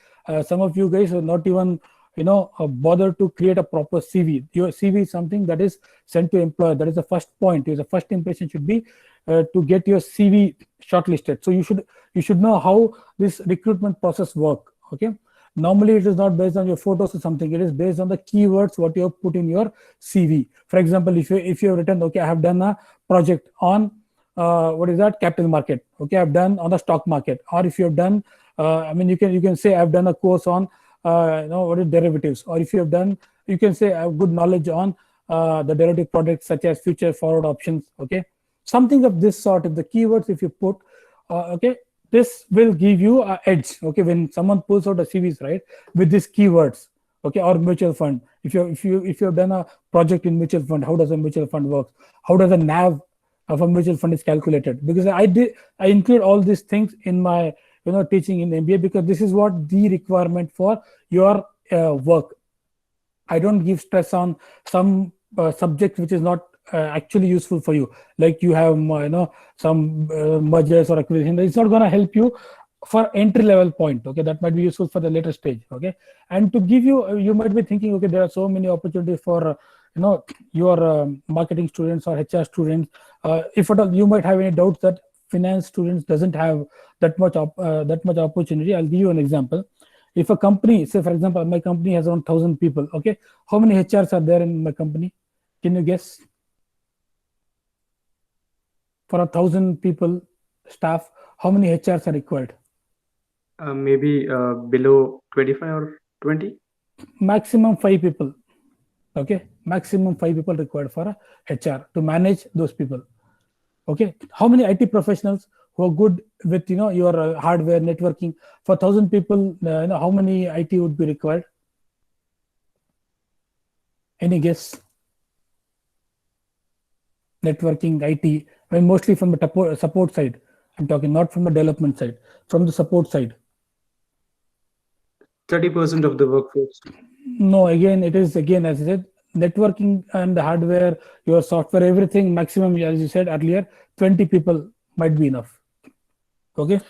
some of you guys are not even bother to create a proper CV. Your CV is something that is sent to employer. That is the first point. The first impression should be to get your CV shortlisted. So you should know how this recruitment process work. Okay, normally it is not based on your photos or something. It is based on the keywords what you have put in your CV. For example, if you have written, okay, I have done a project on what is that, capital market. Okay, I've done on the stock market. Or if you have done, you can say I've done a course on what is derivatives. Or if you have done, you can say I have good knowledge on the derivative products such as future forward options. Okay, something of this sort. If the keywords, if you put, okay, this will give you an edge. Okay, when someone pulls out a CVs, right, with these keywords. Okay, or mutual fund. If you have done a project in mutual fund, how does a mutual fund work? How does a NAV of a mutual fund is calculated? Because I include all these things in my teaching in MBA, because this is what the requirement for your work. I don't give stress on some subject which is not actually useful for you, like you have some mergers or acquisition. It's not going to help you for entry level point. Okay, that might be useful for the later stage. Okay, and to give you might be thinking, okay, there are so many opportunities for your marketing students or HR students. If at all you might have any doubts that finance students doesn't have that much opportunity, I'll give you an example. If a company, say for example, my company has around 1,000 people, okay, how many HRs are there in my company? Can you guess? For 1,000 people staff, how many HRs are required? Maybe below 25 or 20. Maximum 5 people. Okay, maximum 5 people required for a HR to manage those people. Okay, how many IT professionals who are good with your hardware networking? For 1,000 people, how many IT would be required? Any guess? Networking, IT, I mean, mostly from the support side. I'm talking not from the development side, from the support side. 30% of the workforce. No, again, it is again, as I said, networking and the hardware, your software, everything, maximum, as you said earlier, 20 people might be enough. Okay,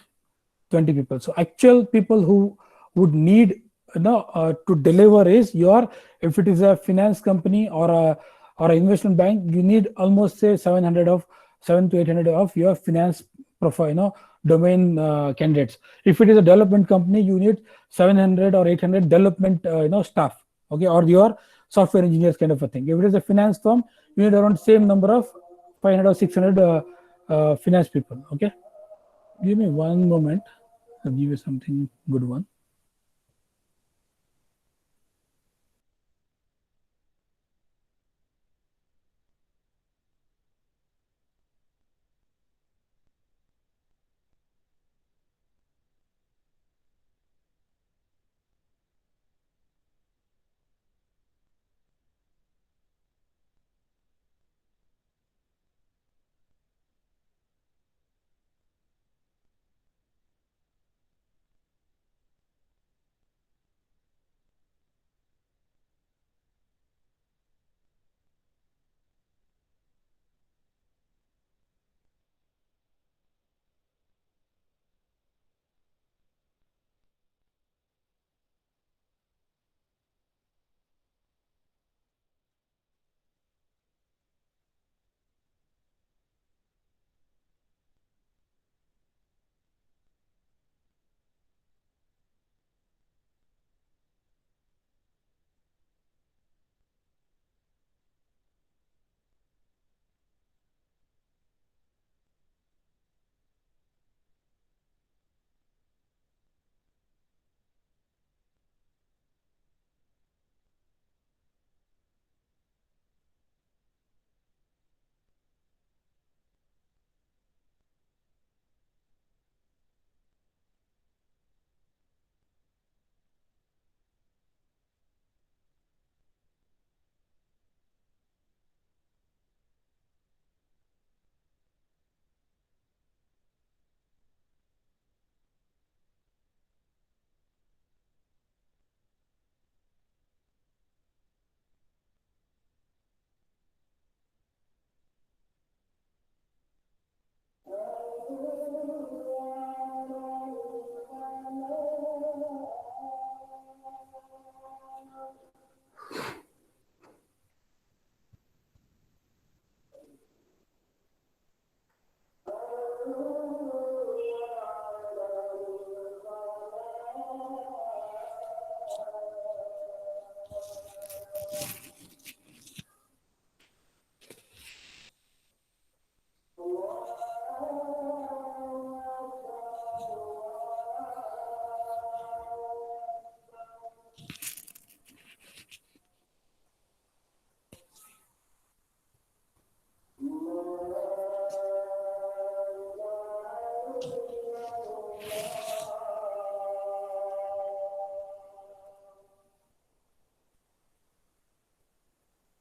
20 people. So actual people who would need to deliver is your, if it is a finance company or an investment bank, you need almost say 7 to 800 of your finance profile, domain candidates. If it is a development company, you need 700 or 800 development staff, okay, or your software engineers kind of a thing. If it is a finance firm, you need around same number of 500 or 600 finance people. Okay, give me one moment. I'll give you something good one.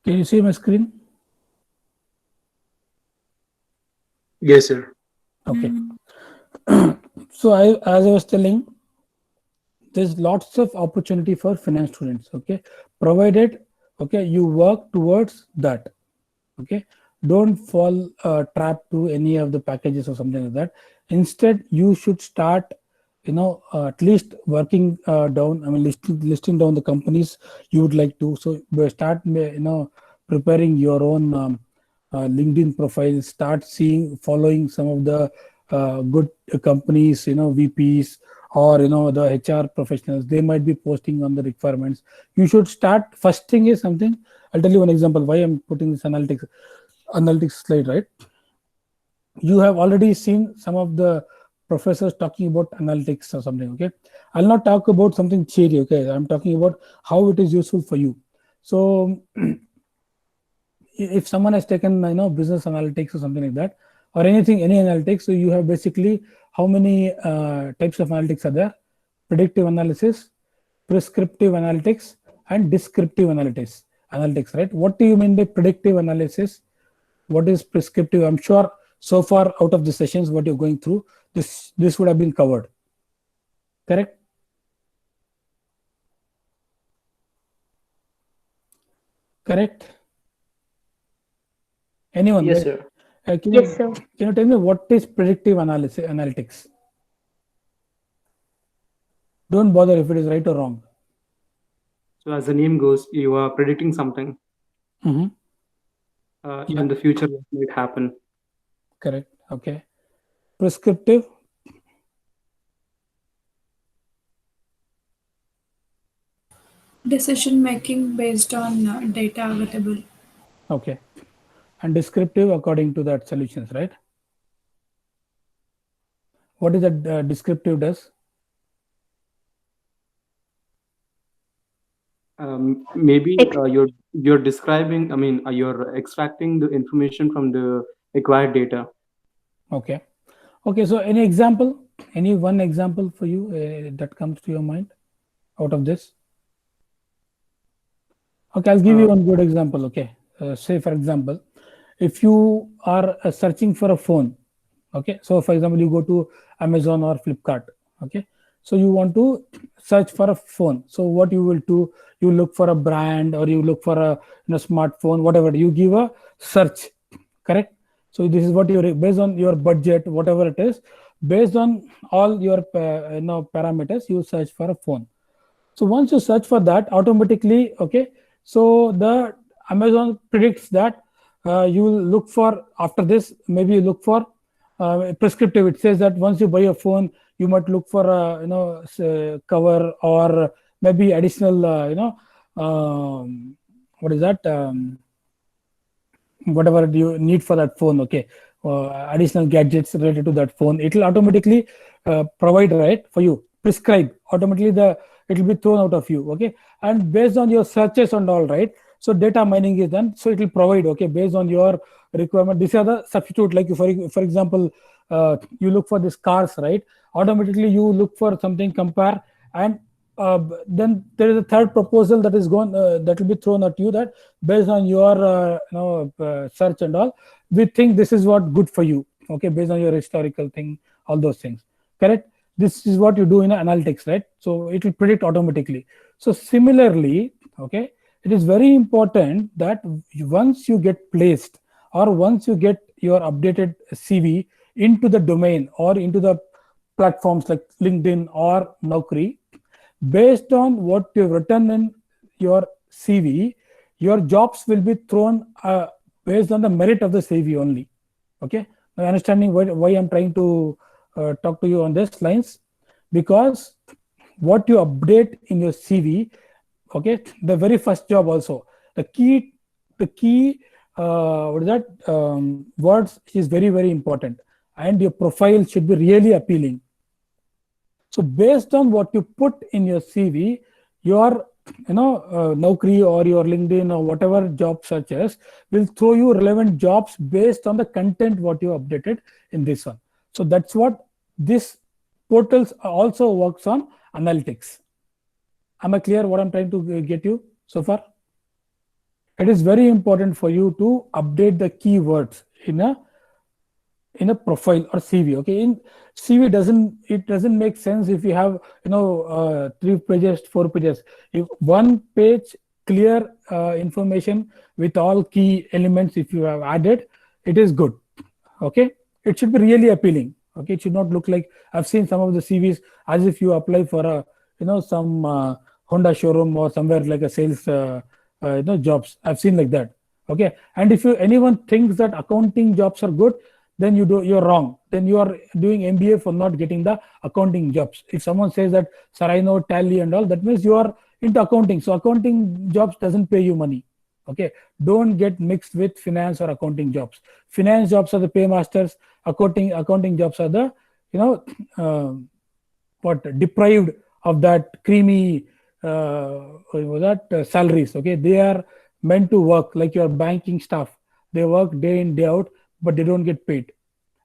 Can you see my screen? Yes, sir. Okay. So as I was telling, there's lots of opportunity for finance students. Okay, provided you work towards that. Okay, don't fall trap to any of the packages or something like that. Instead, you should start at least working down, I mean, listing down the companies you would like to. So start preparing your own LinkedIn profile. Start following some of the good companies, VPs or the HR professionals, they might be posting on the requirements. You should start. First thing is something. I'll tell you one example why I'm putting this analytics slide, right? You have already seen some of the professors talking about analytics or something. Okay, I'll not talk about something cheery. Okay, I'm talking about how it is useful for you. So if someone has taken business analytics or something like that, or any analytics, so you have basically how many types of analytics are there: predictive analysis, prescriptive analytics, and descriptive analytics, right? What do you mean by predictive analysis? What is prescriptive? I'm sure so far out of the sessions what you're going through, this would have been covered, correct? Correct? Anyone? Yes, sir. Yes, sir. Can you tell me what is predictive analytics? Don't bother if it is right or wrong. So as the name goes, you are predicting something Mm-hmm. in the future what might happen. Correct. Okay. Prescriptive. Decision making based on data available. Okay. And descriptive according to that solutions, right? What is that descriptive does? Maybe you're describing. I mean, you're extracting the information from the acquired data. Okay. Okay. So any example? Any one example for you that comes to your mind out of this? Okay, I'll give you one good example. Okay. Say for example, if you are searching for a phone, okay, so for example you go to Amazon or Flipkart, okay, so you want to search for a phone. So what you will do, you look for a brand or you look for a smartphone, whatever, you give a search, correct? So this is what you're based on your budget, whatever it is, based on all your parameters, you search for a phone. So once you search for that automatically, okay, so the Amazon predicts that you will look for, after this, maybe you look for prescriptive. It says that once you buy a phone, you might look for a cover or maybe additional, what is that? Whatever you need for that phone, okay, additional gadgets related to that phone, it will automatically provide, right, for you, prescribe automatically, it will be thrown out of you, okay, and based on your searches and all, right, so data mining is done, so it will provide, okay, based on your requirement. These are the substitute, like for example, you look for these cars, right, automatically you look for something, compare, and then there is a third proposal that is gone, that will be thrown at you, that based on your search and all, we think this is what good for you, okay, based on your historical thing, all those things, correct? This is what you do in analytics, right? So it will predict automatically. So similarly, okay, it is very important that once you get placed or once you get your updated CV into the domain or into the platforms like LinkedIn or Naukri, based on what you've written in your CV, your jobs will be thrown based on the merit of the CV only. Okay, now understanding why I'm trying to talk to you on this lines, because what you update in your CV, okay, the very first job also, the key what is that, words is very, very important, and your profile should be really appealing. So based on what you put in your CV, your Naukri or your LinkedIn or whatever job searches will throw you relevant jobs based on the content what you updated in this one. So that's what this portals also works on analytics. Am I clear what I'm trying to get you so far? It is very important for you to update the keywords in a profile or CV. Okay, in CV doesn't make sense if you have 3 pages, 4 pages. If one page clear information with all key elements, if you have added, it is good. Okay, it should be really appealing. Okay, it should not look like, I've seen some of the CVs as if you apply for a some Honda showroom or somewhere like a sales jobs. I've seen like that. Okay, and if anyone thinks that accounting jobs are good, then you're wrong. Then you are doing MBA for not getting the accounting jobs. If someone says that, sir, I know tally and all, that means you are into accounting. So accounting jobs doesn't pay you money. Okay, don't get mixed with finance or accounting jobs. Finance jobs are the paymasters. Accounting jobs are the, deprived of that creamy salaries. Okay, they are meant to work like your banking staff. They work day in day out, but they don't get paid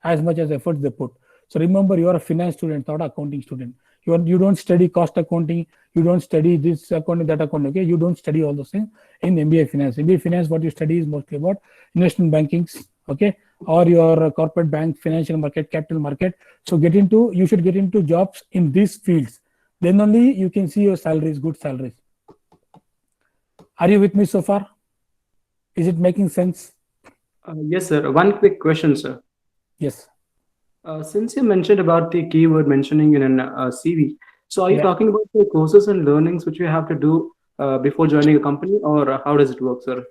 as much as efforts they put. So remember, you are a finance student, not an accounting student. You don't study cost accounting. You don't study this accounting, that accounting. Okay, you don't study all those things in MBA finance. MBA finance, what you study is mostly about investment banking. Okay, or your corporate bank, financial market, capital market. So you should get into jobs in these fields. Then only you can see your salaries, good salaries. Are you with me so far? Is it making sense? Yes, sir. One quick question, sir. Yes. Since you mentioned about the keyword mentioning in an CV, so are you Yeah. talking about the courses and learnings which you have to do before joining a company, or how does it work, sir?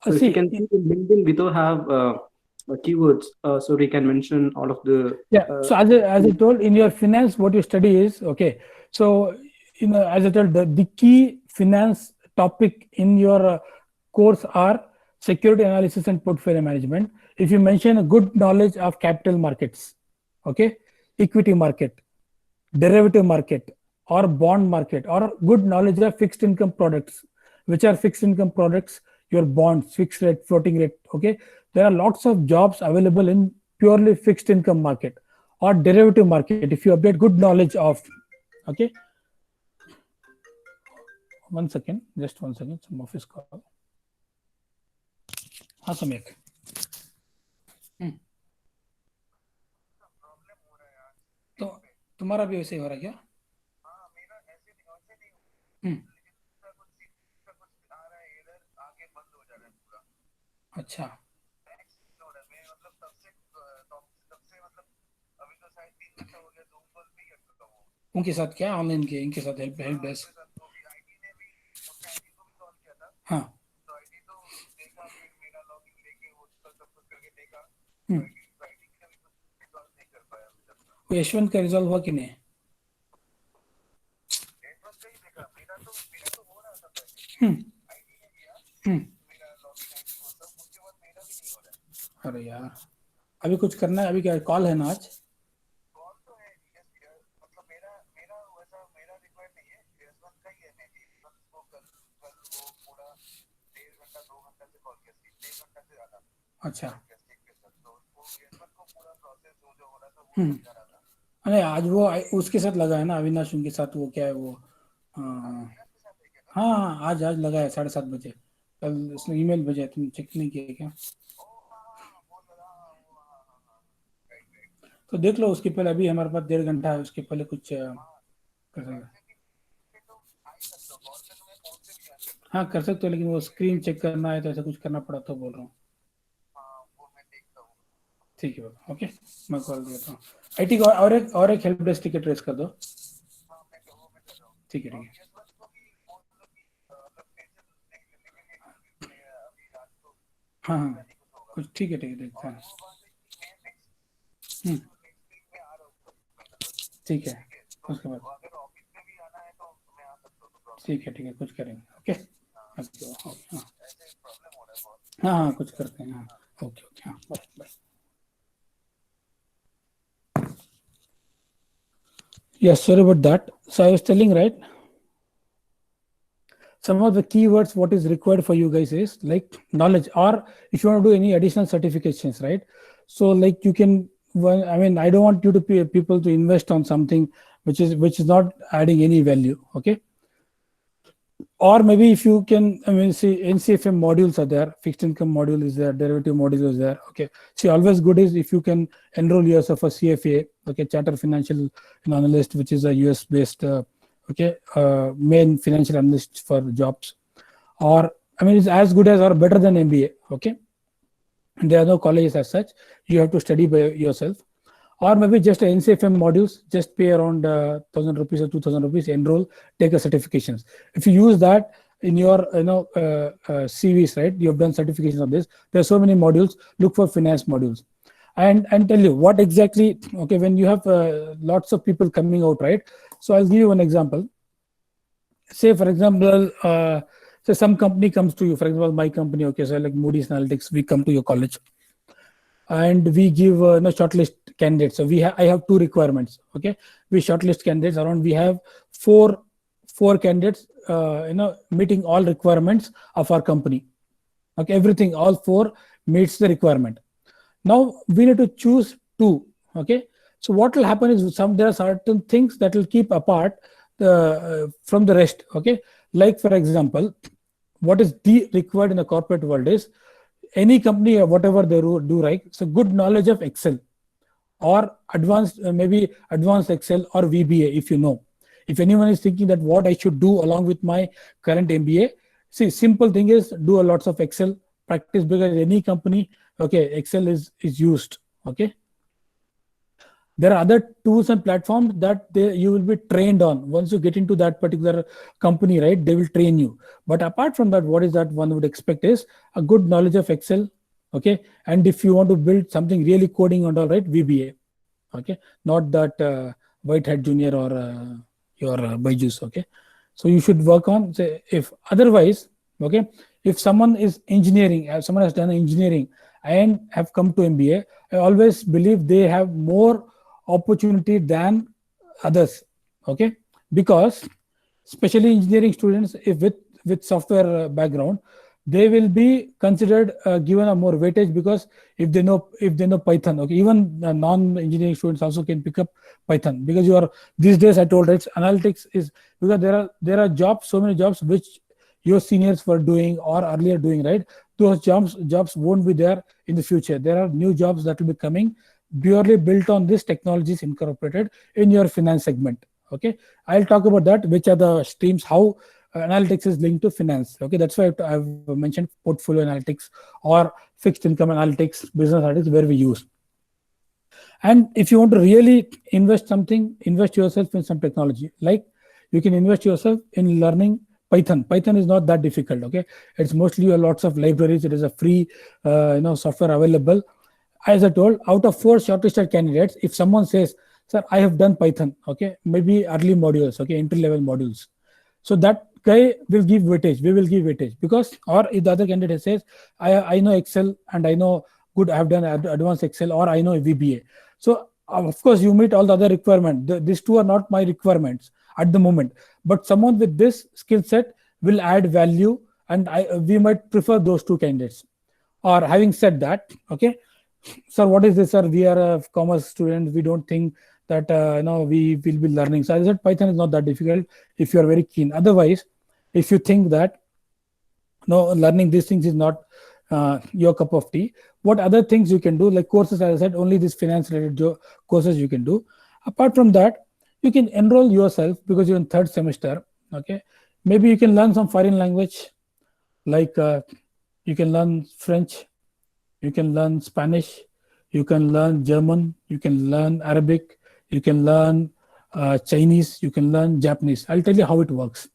So if you can see in LinkedIn, we don't have keywords, so we can mention all of the. Yeah. So as I told, in your finance, what you study is okay. So as I told, the key finance topic in your course are security analysis and portfolio management. If you mention a good knowledge of capital markets, okay, equity market, derivative market, or bond market, or good knowledge of fixed income products. Which are fixed income products? Your bonds, fixed rate, floating rate. Okay, there are lots of jobs available in purely fixed income market or derivative market. If you update good knowledge of, okay. 1 second, just 1 second. Some office call. हाँ समेक. तो तुम्हारा भी वैसे ही हो रहा है क्या? अच्छा. उनके साथ क्या ऑनलाइन के इनके साथ हेल्प डेस्क. हाँ. यशवंत का रिजॉल्व हुआ कि नहीं? अरे यार, अभी कुछ करना है? अभी क्या कॉल है ना आज? अच्छा. अरे आज वो उसके साथ लगा है ना, अविनाश उनके साथ. वो क्या है वो? हाँ, आज लगा है 7:30 बजे. कल उसने ईमेल भेजा, तुम चेक नहीं किया क्या? तो देख लो उसके पहले. अभी हमारे पास 1.5 घंटा है, उसके पहले कुछ कर सकते. हाँ कर सकते हो, लेकिन वो स्क्रीन चेक करना है तो ऐसा कुछ करना पड़ा तो बोल रहा हूँ. ठीक है बाबा. ओके, मैं कॉल देता हूँ. IT का और एक हेल्प डेस्क टिकट रेस कर दो. ठीक है. हाँ कुछ ठीक है देखता है. ठीक है, उसके बाद ठीक है कुछ करेंगे. ओके. हाँ कुछ करते हैं. हाँ ओके. हाँ bye. Yes, sorry about that. So I was telling, right? Some of the keywords what is required for you guys is like knowledge, or if you want to do any additional certifications, right? So like you can, I mean, I don't want you to pay people to invest on something which is not adding any value. Okay. Or maybe if you can, I mean, see NCFM modules are there, fixed income module is there, derivative module is there. Okay. See, always good is if you can enroll yourself a CFA, okay, Chartered Financial Analyst, which is a US based, main financial analyst for jobs. Or, I mean, it's as good as or better than MBA. Okay. And there are no colleges as such. You have to study by yourself. Or maybe just a NCFM modules, just pay around 1,000 rupees or 2,000 rupees, enroll, take a certifications. If you use that in your CVs, right, you have done certifications of this. There are so many modules. Look for finance modules. and tell you what exactly. Okay, when you have lots of people coming out, right? So I'll give you one example. Say for example, say some company comes to you, for example my company, okay, so like Moody's Analytics, we come to your college and we give shortlist candidates. So I have two requirements. Okay, we shortlist candidates around. We have four candidates, meeting all requirements of our company. Okay, everything, all four meets the requirement. Now we need to choose two. Okay, so what will happen is there are certain things that will keep apart from the rest. Okay, like for example, what is required in the corporate world is any company or whatever they do, right? So good knowledge of Excel or advanced, maybe advanced Excel or VBA, if you know. If anyone is thinking that what I should do along with my current MBA, see, simple thing is do a lots of Excel practice, because any company, okay, Excel is used. Okay, there are other tools and platforms that you will be trained on. Once you get into that particular company, right, they will train you. But apart from that, what is that one would expect is a good knowledge of Excel. Okay, and if you want to build something really coding and all, right, VBA. Okay, not that Whitehead Junior or your Byju's. Okay, so you should work on, say, if otherwise, okay, if someone is engineering, someone has done engineering and have come to MBA, I always believe they have more opportunity than others. Okay, because especially engineering students, if with software background, they will be considered, given a more weightage, because if they know Python. Okay, even non-engineering students also can pick up Python, because you are these days, I told, right, analytics is, because there are jobs, so many jobs which your seniors were doing or earlier doing, right? Those jobs won't be there in the future. There are new jobs that will be coming purely built on these technologies incorporated in your finance segment. Okay, I'll talk about that, which are the streams, how analytics is linked to finance. Okay, that's why I've mentioned portfolio analytics or fixed income analytics, business analytics, where we use. And if you want to really invest yourself in some technology, like you can invest yourself in learning Python. Python is not that difficult. Okay, it's mostly lots of libraries. It is a free software available. As I told, out of 4 shortlisted candidates, if someone says, sir, I have done Python, okay, maybe early modules, okay, entry level modules, so that guy will give weightage. We will give weightage, because, or if the other candidate says, I know Excel and I know good, I have done advanced Excel, or I know VBA. So of course you meet all the other requirements. These two are not my requirements at the moment, but someone with this skill set will add value, and we might prefer those two candidates. Or having said that, okay, sir, what is this, sir? We are a commerce student. We don't think that we will be learning. So I said Python is not that difficult if you are very keen. Otherwise, if you think that learning these things is not your cup of tea, what other things you can do, like courses, as I said, only these finance related courses you can do. Apart from that, you can enroll yourself, because you're in 3rd semester. Okay, maybe you can learn some foreign language, like you can learn French, you can learn Spanish, you can learn German, you can learn Arabic, you can learn Chinese, you can learn Japanese. I'll tell you how it works.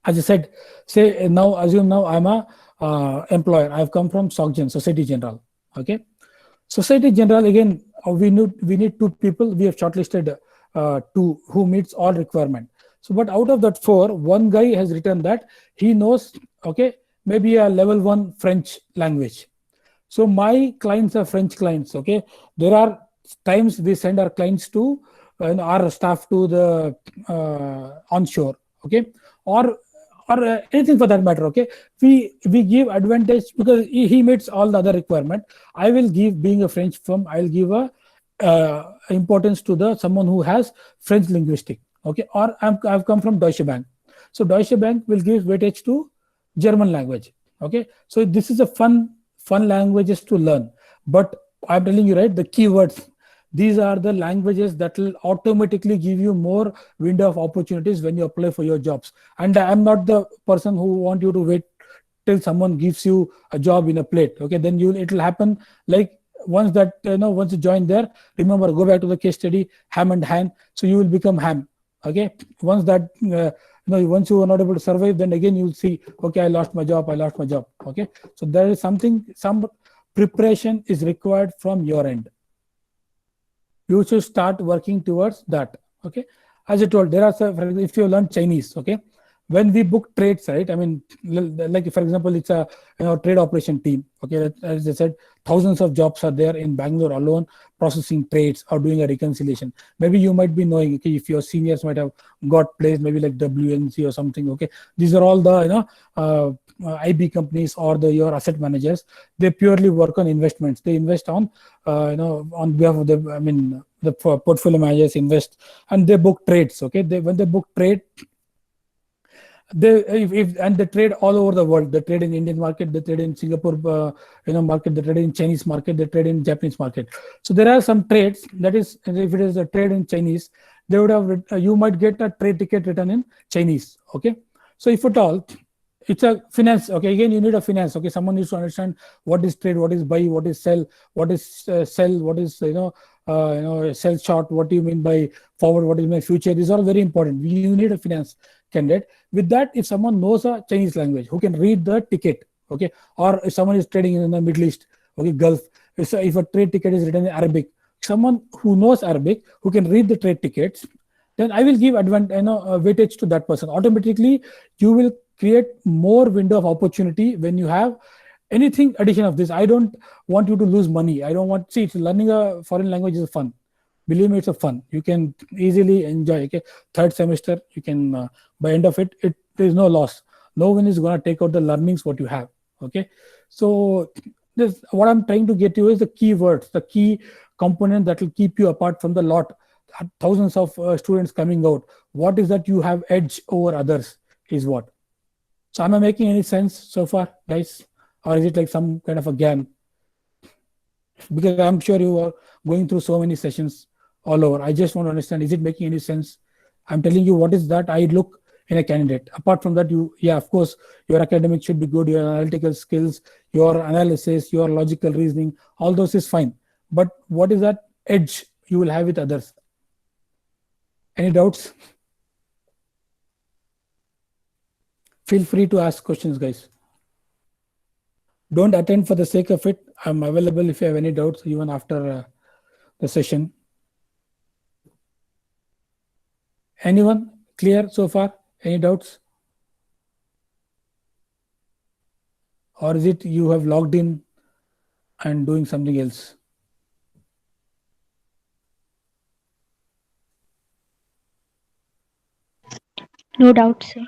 As I said, say now, assume now I'm a employer. I've come from SocGen, Society General. Okay, Society General, again, we need 2 people. We have shortlisted 2 who meets all requirement. So, but out of that 4, one guy has written that he knows, okay, maybe a level 1 French language. So my clients are French clients. Okay, there are times we send our clients to our staff to the onshore. Okay, or anything for that matter. Okay, we give advantage, because he meets all the other requirement. I will give, being a French firm, I will give a importance to someone who has French linguistic. Okay, or I've come from Deutsche Bank, so Deutsche Bank will give weightage to German language. Okay, so this is a fun languages to learn. But I'm telling you, right, the keywords, these are the languages that will automatically give you more window of opportunities when you apply for your jobs. And I'm not the person who want you to wait till someone gives you a job in a plate. Okay, then it will happen like once you join there, remember, go back to the case study, ham and hand. So you will become ham. Okay, once that once you are not able to survive, then again you will see, okay, I lost my job. Okay, so there is some preparation is required from your end. You should start working towards that. Okay, as I told, there are some, if you learn Chinese, okay, when we book trades, right? I mean, like for example, it's a trade operation team. Okay, as I said, thousands of jobs are there in Bangalore alone, processing trades or doing a reconciliation. Maybe you might be knowing, okay, if your seniors might have got placed, maybe like WNC or something. Okay, these are all the IB companies or your asset managers. They purely work on investments. They invest on on behalf of the, I mean, the portfolio managers invest and they book trades. Okay, when they book trade, and they trade all over the world. They trade in Indian market, they trade in Singapore market, they trade in Chinese market, they trade in Japanese market. So there are some trades that is, if it is a trade in Chinese, they would have you might get a trade ticket written in Chinese. Okay, so if at all it's a finance, okay, again you need a finance. Okay, someone needs to understand what is trade, what is buy, what is sell, what is sell, what is sell short, what do you mean by forward, what is my future. These are all very important. You need a finance candidate. With that, if someone knows a Chinese language, who can read the ticket, okay, or if someone is trading in the Middle East, okay, Gulf, if a trade ticket is written in Arabic, someone who knows Arabic, who can read the trade tickets, then I will give weightage to that person. Automatically, you will create more window of opportunity when you have anything addition of this. I don't want you to lose money. I don't want, see, learning a foreign language is fun. Believe me, it's a fun. You can easily enjoy. Okay, third semester, you can by end of it, there is no loss. No one is going to take out the learnings what you have. Okay, so this, what I'm trying to get you is the keywords, the key component that will keep you apart from the lot. Thousands of students coming out. What is that you have edge over others is what. So am I making any sense so far, guys? Or is it like some kind of a game? Because I'm sure you are going through so many sessions all over. I just want to understand, is it making any sense? I'm telling you what is that I look in a candidate. Apart from that, of course, your academic should be good, your analytical skills, your analysis, your logical reasoning, all those is fine. But what is that edge you will have with others? Any doubts? Feel free to ask questions, guys. Don't attend for the sake of it. I'm available if you have any doubts, even after the session. Anyone clear so far? Any doubts? Or is it you have logged in and doing something else? No doubt, sir.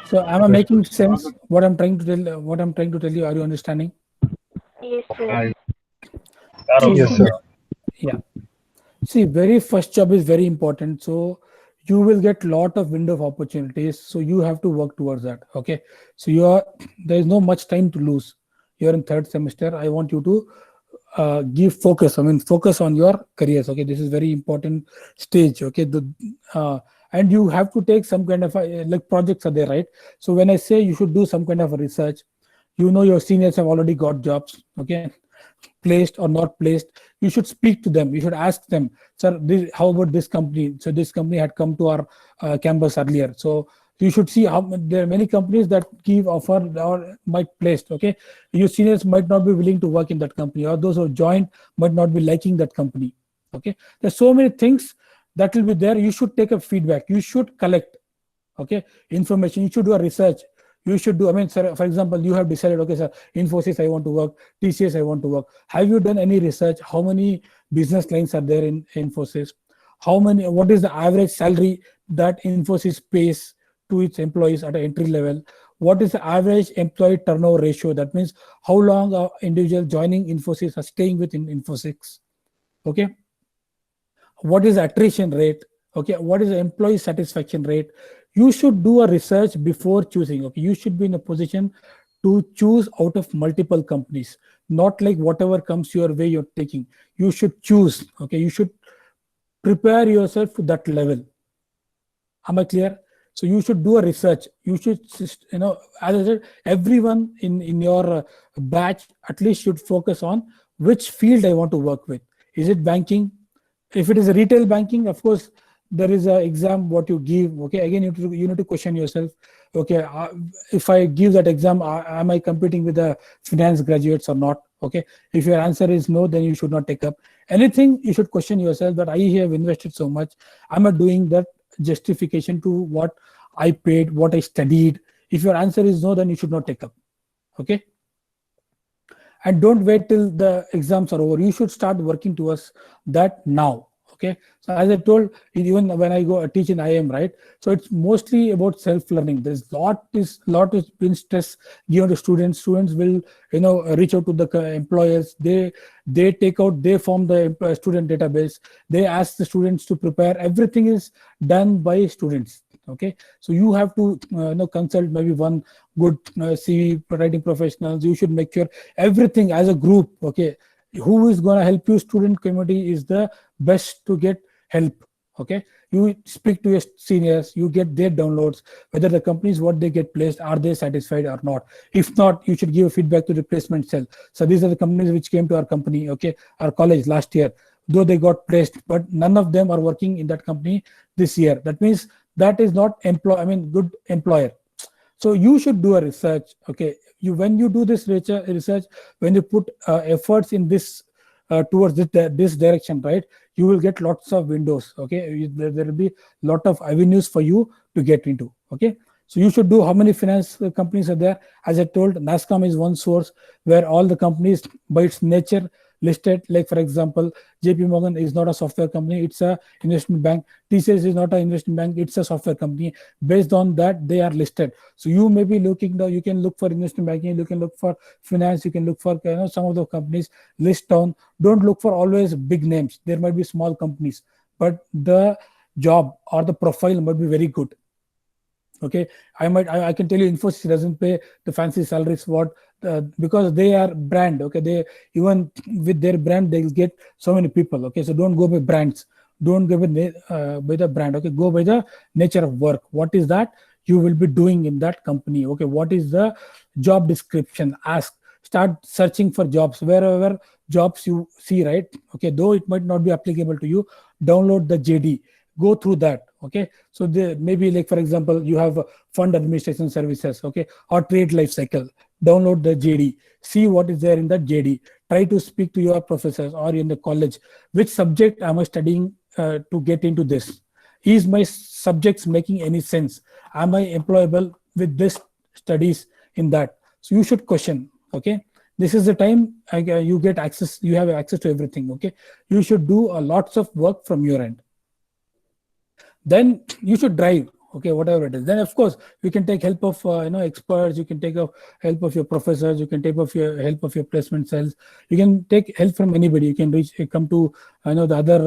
So am I making sense? What I'm trying to tell? What I'm trying to tell you? Are you understanding? Yes, sir. Yes, sir. Yeah. See, very first job is very important. So you will get lot of window of opportunities. So you have to work towards that. Okay. So there is no much time to lose. You're in third semester. I want you to give focus. I mean, focus on your careers. Okay. This is very important stage. Okay. And you have to take some kind of like projects are there, right? So when I say you should do some kind of a research, your seniors have already got jobs. Okay, placed or not placed, you should speak to them. You should ask them, sir, how about this company? So this company had come to our campus earlier. So you should see how there are many companies that give offer or might placed. Okay, your seniors might not be willing to work in that company, or those who joined might not be liking that company. Okay, there's so many things that will be there. You should take a feedback. You should collect information. You should do a research. You should do, I mean, sir, for example, you have decided, okay, sir, Infosys I want to work, TCS I want to work. Have you done any research? How many business lines are there in Infosys? What is the average salary that Infosys pays to its employees at an entry level? What is the average employee turnover ratio? That means how long an individual joining Infosys or staying within Infosys. Okay. What is the attrition rate? Okay, what is the employee satisfaction rate? You should do a research before choosing. Okay, you should be in a position to choose out of multiple companies, not like whatever comes your way you're taking. You should choose. Okay, you should prepare yourself to that level. Am I clear? So you should do a research. You should, as I said, everyone in your batch at least should focus on which field I want to work with. Is it banking? If it is a retail banking, of course, there is an exam what you give. Okay, again, you need to question yourself. Okay, if I give that exam, am I competing with the finance graduates or not? Okay, if your answer is no, then you should not take up anything. You should question yourself that I have invested so much. I'm not doing that justification to what I paid, what I studied. If your answer is no, then you should not take up. Okay, and don't wait till the exams are over. You should start working towards that now. Okay, so as I told, even when I go teach in IIM, right, so it's mostly about self-learning. There's lot is been stress given to students will reach out to the employers. They form the student database. They ask the students to prepare. Everything is done by students. Okay, so you have to consult maybe one good CV writing professionals. You should make sure everything as a group. Okay, who is going to help you? Student community is the best to get help. Okay, you speak to your seniors, you get their downloads, whether the companies what they get placed, are they satisfied or not. If not, you should give feedback to the placement cell. So these are the companies which came to our company, okay, our college last year, though they got placed, but none of them are working in that company this year. That means that is not good employer. So you should do a research. Okay, when you do this research, when you put efforts in this towards this direction, right, you will get lots of windows. Okay, there will be lot of avenues for you to get into. Okay, so you should do how many finance companies are there. As I told, NASCOM is one source where all the companies by its nature listed. Like for example, JP Morgan is not a software company, it's a investment bank. TCS is not an investment bank, it's a software company. Based on that, they are listed. So you may be looking, you can look for investment banking, you can look for finance, you can look for some of the companies, list down. Don't look for always big names. There might be small companies, but the job or the profile might be very good. Okay, I can tell you Infosys doesn't pay the fancy salaries because they are brand. Okay, they even with their brand they'll get so many people. Okay, so don't go by brands, don't go by the brand. Okay, go by the nature of work. What is that you will be doing in that company? Okay, what is the job description? Start searching for jobs wherever jobs you see, right? Okay, though it might not be applicable to you, download the JD, go through that. Okay, so maybe like for example, you have fund administration services, okay, or trade life cycle. Download the JD, see what is there in that JD. Try to speak to your professors or in the college, which subject am I studying to get into this? Is my subjects making any sense? Am I employable with this studies in that? So you should question. Okay, this is the time you get access, you have access to everything. Okay, you should do lots of work from your end. Then you should drive. Okay, whatever it is. Then of course you can take help of experts. You can take help of your professors. You can take help of your placement cells. You can take help from anybody. You can come to the other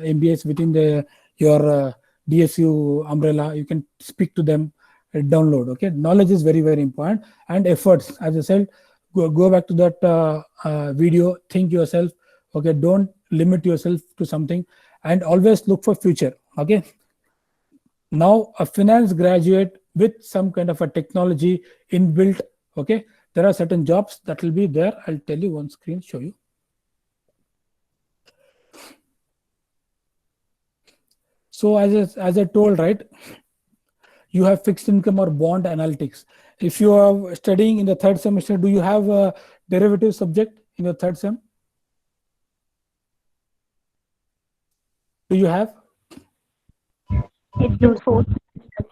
MBAs within your DSU umbrella. You can speak to them, download. Okay, knowledge is very, very important, and efforts. As I said, go back to that video. Think yourself. Okay, don't limit yourself to something, and always look for future. Okay. Now a finance graduate with some kind of a technology inbuilt. Okay, there are certain jobs that will be there. I'll tell you one screen, show you. So as I told, right, you have fixed income or bond analytics. If you are studying in the third semester, do you have a derivative subject in your third sem? Do you have? It's fourth.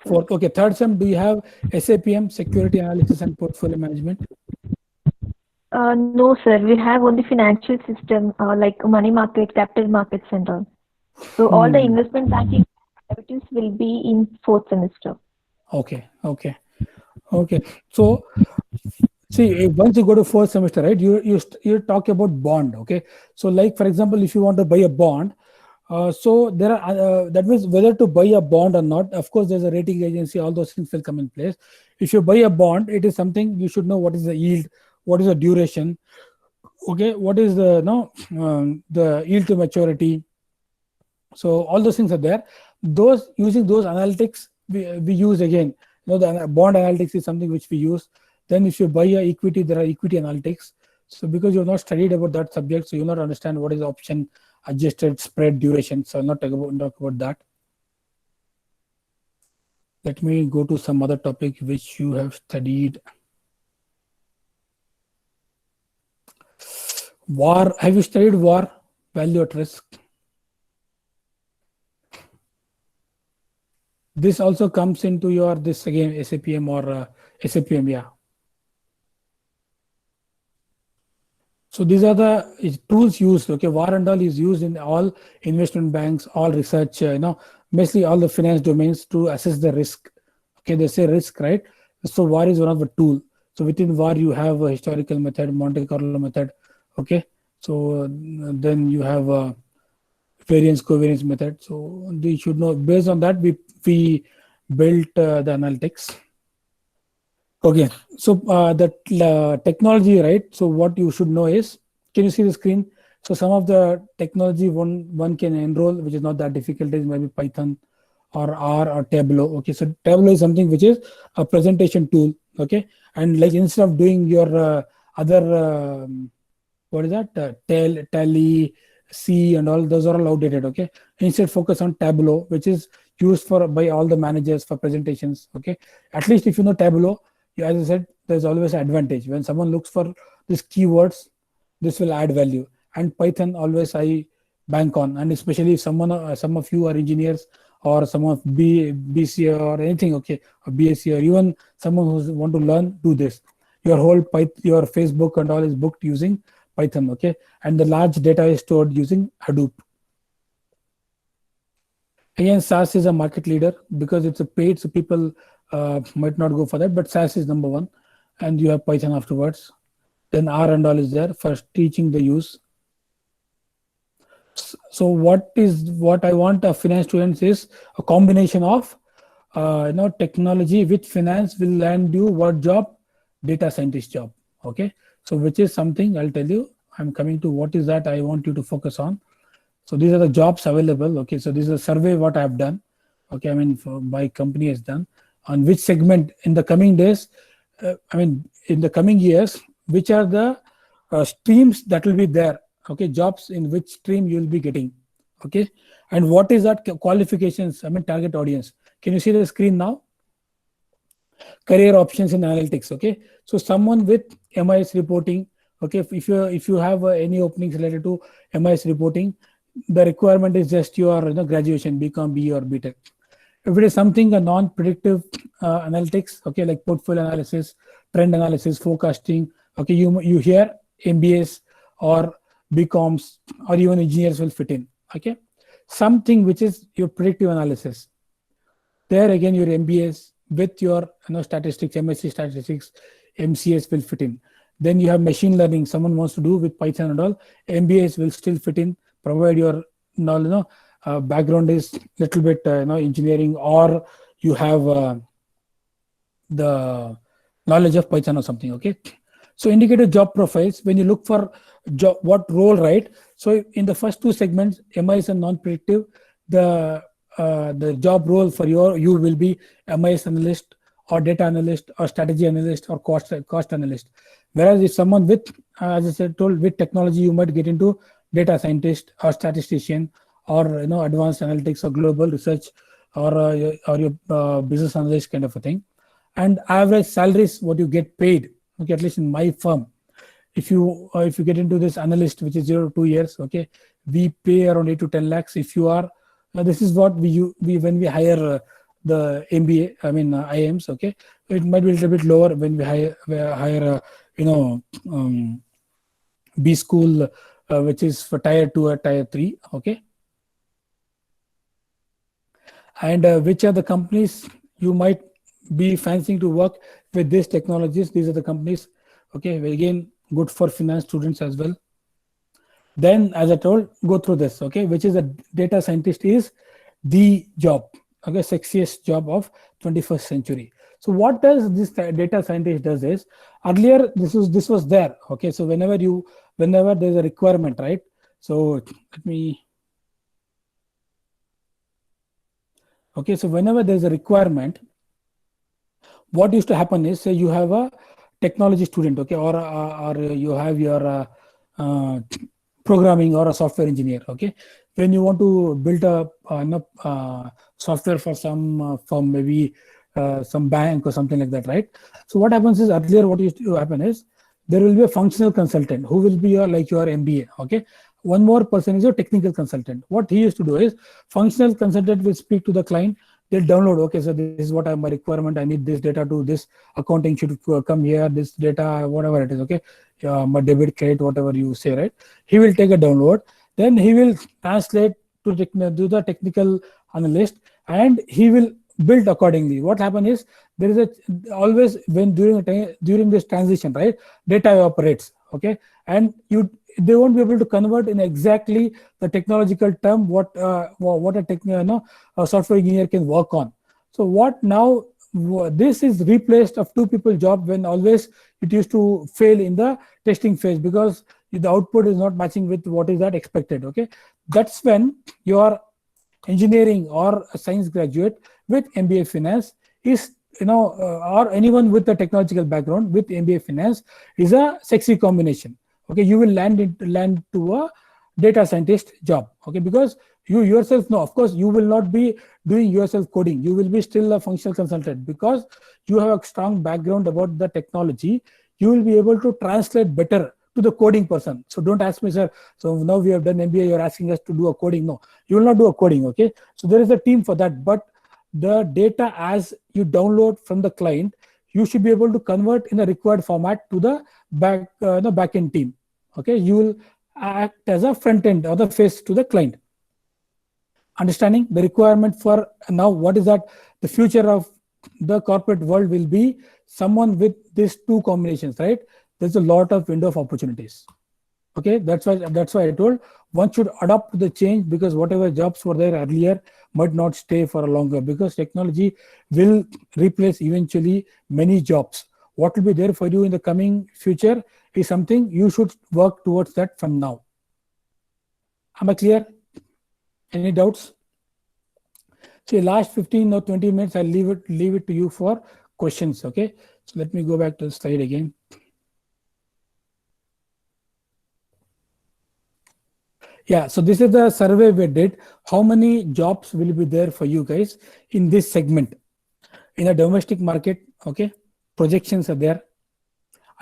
Fourth. Okay, third sem, do you have SAPM, security analysis and portfolio management? No, sir. We have only financial system like money market, capital markets, and all. So all the investment banking activities will be in fourth semester. Okay. So see, once you go to fourth semester, right, you talk about bond. Okay, so like for example, if you want to buy a bond, so there are that means whether to buy a bond or not. Of course, there's a rating agency. All those things will come in place. If you buy a bond, it is something you should know. What is the yield? What is the duration? Okay, what is the yield to maturity? So all those things are there. Using those analytics, we use again. The bond analytics is something which we use. Then if you buy a equity, there are equity analytics. So because you have not studied about that subject, so you will not understand what is option, adjusted spread, duration. So I'll not talk about that. Let me go to some other topic which you have studied. War, have you studied war, value at risk? This also comes into your, this again, SAPM or SAPM, yeah. So these are the tools used, okay? War and all is used in all investment banks, all research, basically all the finance domains to assess the risk. Okay, they say risk, right? So war is one of the tool. So within war, you have a historical method, Monte Carlo method, okay? So then you have a variance covariance method. So you should know, based on that, we built the analytics. Okay, so the technology, right? So what you should know is, can you see the screen? So some of the technology one can enroll, which is not that difficult, is maybe Python or R or Tableau. Okay, so Tableau is something which is a presentation tool. Okay, and like instead of doing your other what is that, tally, C and all, those are all outdated. Okay, instead focus on Tableau, which is used for by all the managers for presentations. Okay, at least if you know Tableau, as I said, there's always an advantage. When someone looks for these keywords, this will add value. And Python always I bank on, and especially if some of you are engineers or some of BC or anything, okay, or BSc, or even someone who want to learn, do this. Your whole your Facebook and all is booked using Python, okay, and the large data is stored using Hadoop. Again, SAS is a market leader because it's a paid, so people might not go for that, but SAS is number one, and you have Python afterwards. Then R and all is there for teaching the use. So what I want of finance students is a combination of technology with finance will land you what job? Data scientist job. Okay, so which is something I'll tell you. I'm coming to what is that I want you to focus on. So these are the jobs available. Okay, so this is a survey what I have done. Okay, I mean my company has done on which segment in the coming days. In the coming years, which are the streams that will be there. Okay, jobs in which stream you will be getting. Okay, and what is that qualifications? Target audience. Can you see the screen now? Career options in analytics. Okay, so someone with MIS reporting. Okay, if you have any openings related to MIS reporting, the requirement is just your graduation, BCom, BE or BTech. If it is something a non-predictive analytics, okay, like portfolio analysis, trend analysis, forecasting, okay, you hear MBAs or BComs or even engineers will fit in. Okay, something which is your predictive analysis. There again, your MBAs with your statistics, MSc statistics, MCS will fit in. Then you have machine learning. Someone wants to do with Python and all. MBAs will still fit in, provide your background is little bit engineering, or you have the knowledge of Python or something. Okay, so indicated job profiles when you look for job, what role, right? So in the first two segments, MIS and non-predictive, the job role for you will be MIS analyst or data analyst or strategy analyst or cost analyst. Whereas if someone with, as I said, told with technology, you might get into data scientist or statistician or advanced analytics or global research or your business analyst kind of a thing. And average salaries, what you get paid, okay, at least in my firm, if you get into this analyst, which is 0 to 2 years, okay, we pay around 8 to 10 lakhs. If you are this is what we when we hire the MBA, IMs, okay, it might be a little bit lower when we hire B school, which is for tier 2 or tier 3, okay. And which are the companies you might be fancying to work with these technologies? These are the companies, okay, again good for finance students as well. Then, as I told, go through this, okay, which is a data scientist is the job, okay, sexiest job of 21st century. So what does this data scientist does is, earlier this was there, okay, so whenever there's a requirement, right? So let me, okay, so whenever there's a requirement, what used to happen is, say you have a technology student, okay, or you have your programming or a software engineer, okay. When you want to build a software for some maybe some bank or something like that, right? So what happens is, earlier what used to happen is there will be a functional consultant who will be your MBA. Okay, one more person is your technical consultant. What he used to do is, functional consultant will speak to the client. They'll download, okay, so this is what my requirement. I need this data to this accounting should come here. This data, whatever it is, okay, my debit, credit, whatever you say, right? He will take a download. Then he will translate to do the technical analyst, and he will build accordingly. What happens is, there is always when during this transition, right, data evaporates, okay, and they won't be able to convert in exactly the technological term what a software engineer can work on. So what now, this is replaced of two people job, when always it used to fail in the testing phase because the output is not matching with what is that expected. Okay, that's when your engineering or a science graduate with MBA finance is, or anyone with a technological background with MBA finance is a sexy combination. Okay, you will land to a data scientist job. Okay, because you yourself know, of course, you will not be doing yourself coding. You will be still a functional consultant because you have a strong background about the technology. You will be able to translate better to the coding person. So don't ask me, sir, so now we have done MBA, you're asking us to do a coding. No, you will not do a coding. Okay, so there is a team for that, but the data as you download from the client, you should be able to convert in the required format to the backend team. Okay, you will act as a front end or the face to the client. Understanding the requirement for now, what is that? The future of the corporate world will be someone with these two combinations, right? There's a lot of window of opportunities. Okay, that's why I told one should adapt to the change, because whatever jobs were there earlier might not stay for a longer, because technology will replace eventually many jobs. What will be there for you in the coming future is something you should work towards that from now. Am I clear? Any doubts? See, last 15 or 20 minutes, I'll leave it to you for questions. Okay, so let me go back to the slide again. Yeah, so this is the survey we did. How many jobs will be there for you guys in this segment? In the domestic market, okay, projections are there,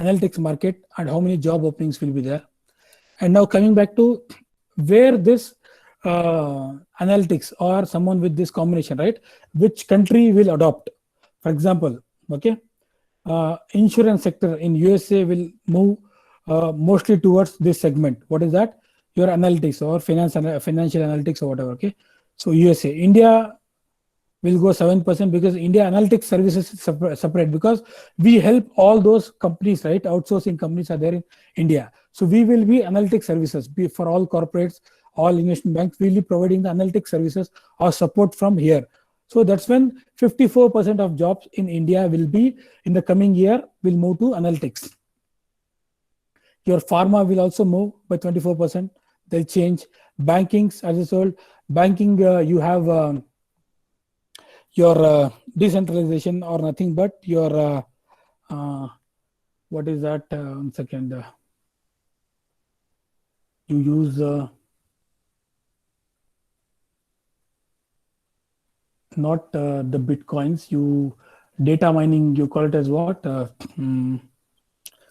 analytics market, and how many job openings will be there. And now coming back to where this analytics or someone with this combination, right, which country will adopt. For example, okay, insurance sector in USA will move mostly towards this segment. What is that? Your analytics or financial analytics or whatever. Okay, so USA. India will go 7% because India analytics services is separate, because we help all those companies, right? Outsourcing companies are there in India. So we will be analytics services for all corporates, all investment banks. We will be providing the analytics services or support from here. So that's when 54% of jobs in India will be in the coming year will move to analytics. Your pharma will also move by 24%. They'll change. Banking, as I told, banking, you have your decentralization or nothing but your what is that? 1 second. You use not the bitcoins. You data mining. You call it as what?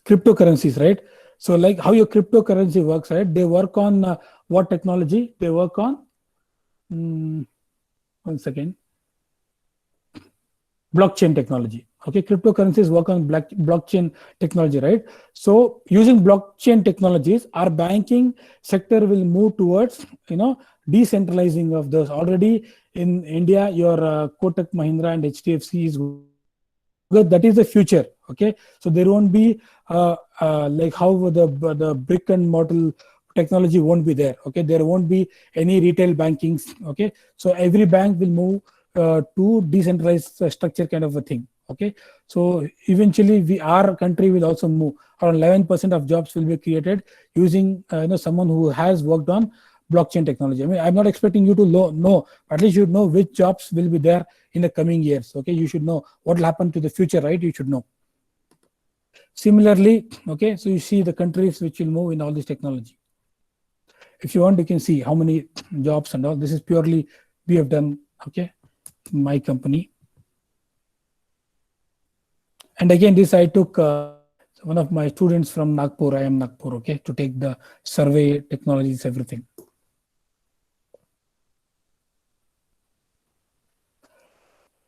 Cryptocurrencies, right? So like how your cryptocurrency works, right? They work on what technology? They work on 1 second. Blockchain technology. Okay, cryptocurrencies work on blockchain technology, right? So using blockchain technologies, our banking sector will move towards decentralizing of those. Already in India, your Kotak Mahindra and HDFC is good. That is the future. Okay, so there won't be like how the brick and mortar technology won't be there. Okay, there won't be any retail bankings. Okay, so every bank will move to decentralized structure kind of a thing. Okay, so eventually our country will also move. Around 11% of jobs will be created using someone who has worked on blockchain technology. I mean, I'm not expecting you to know, at least you should know which jobs will be there in the coming years. Okay, you should know what will happen to the future, right? You should know. Similarly, okay, so you see the countries which will move in all this technology. If you want, you can see how many jobs and all. This is purely we have done. Okay, my company. And again, this I took So one of my students from Nagpur, I am Nagpur, okay, to take the survey, technologies, everything.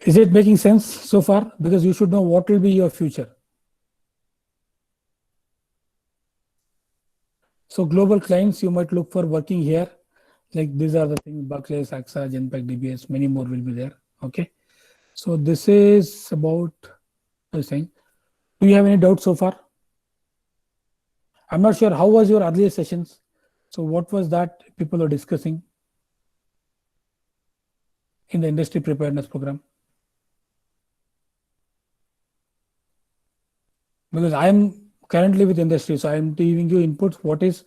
Is it making sense so far? Because you should know what will be your future. So global clients you might look for working here. Like these are the things: Barclays, AXA, Genpact, DBS, many more will be there. Okay. So this is about the thing. Do you have any doubts so far? I'm not sure how was your earlier sessions. So what was that people are discussing in the industry preparedness program? Because I'm currently with industry, so I'm giving you inputs. What is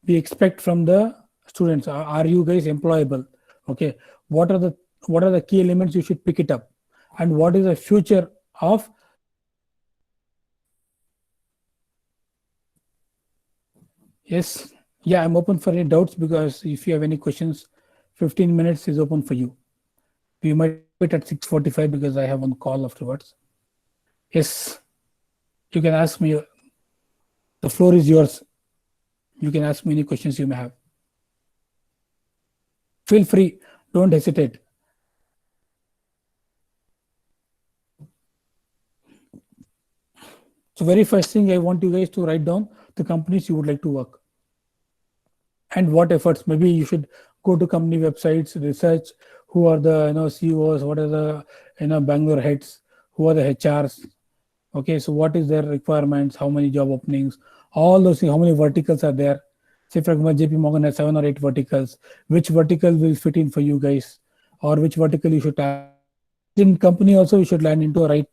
we expect from the students? Are you guys employable? Okay. What are the key elements you should pick it up, and what is the future of? Yes. Yeah, I'm open for any doubts, because if you have any questions, 15 minutes is open for you. We might wait at 6:45 because I have one call afterwards. Yes, you can ask me. The floor is yours. You can ask me any questions you may have. Feel free. Don't hesitate. So very first thing, I want you guys to write down the companies you would like to work and what efforts. Maybe you should go to company websites, research who are the CEOs, what are the Bangalore heads, who are the HRs. Okay, so what is their requirements, how many job openings, all those things, how many verticals are there. Say for example, JP Morgan has 7 or 8 verticals. Which vertical will fit in for you guys, or which vertical you should target. In company also you should land into a right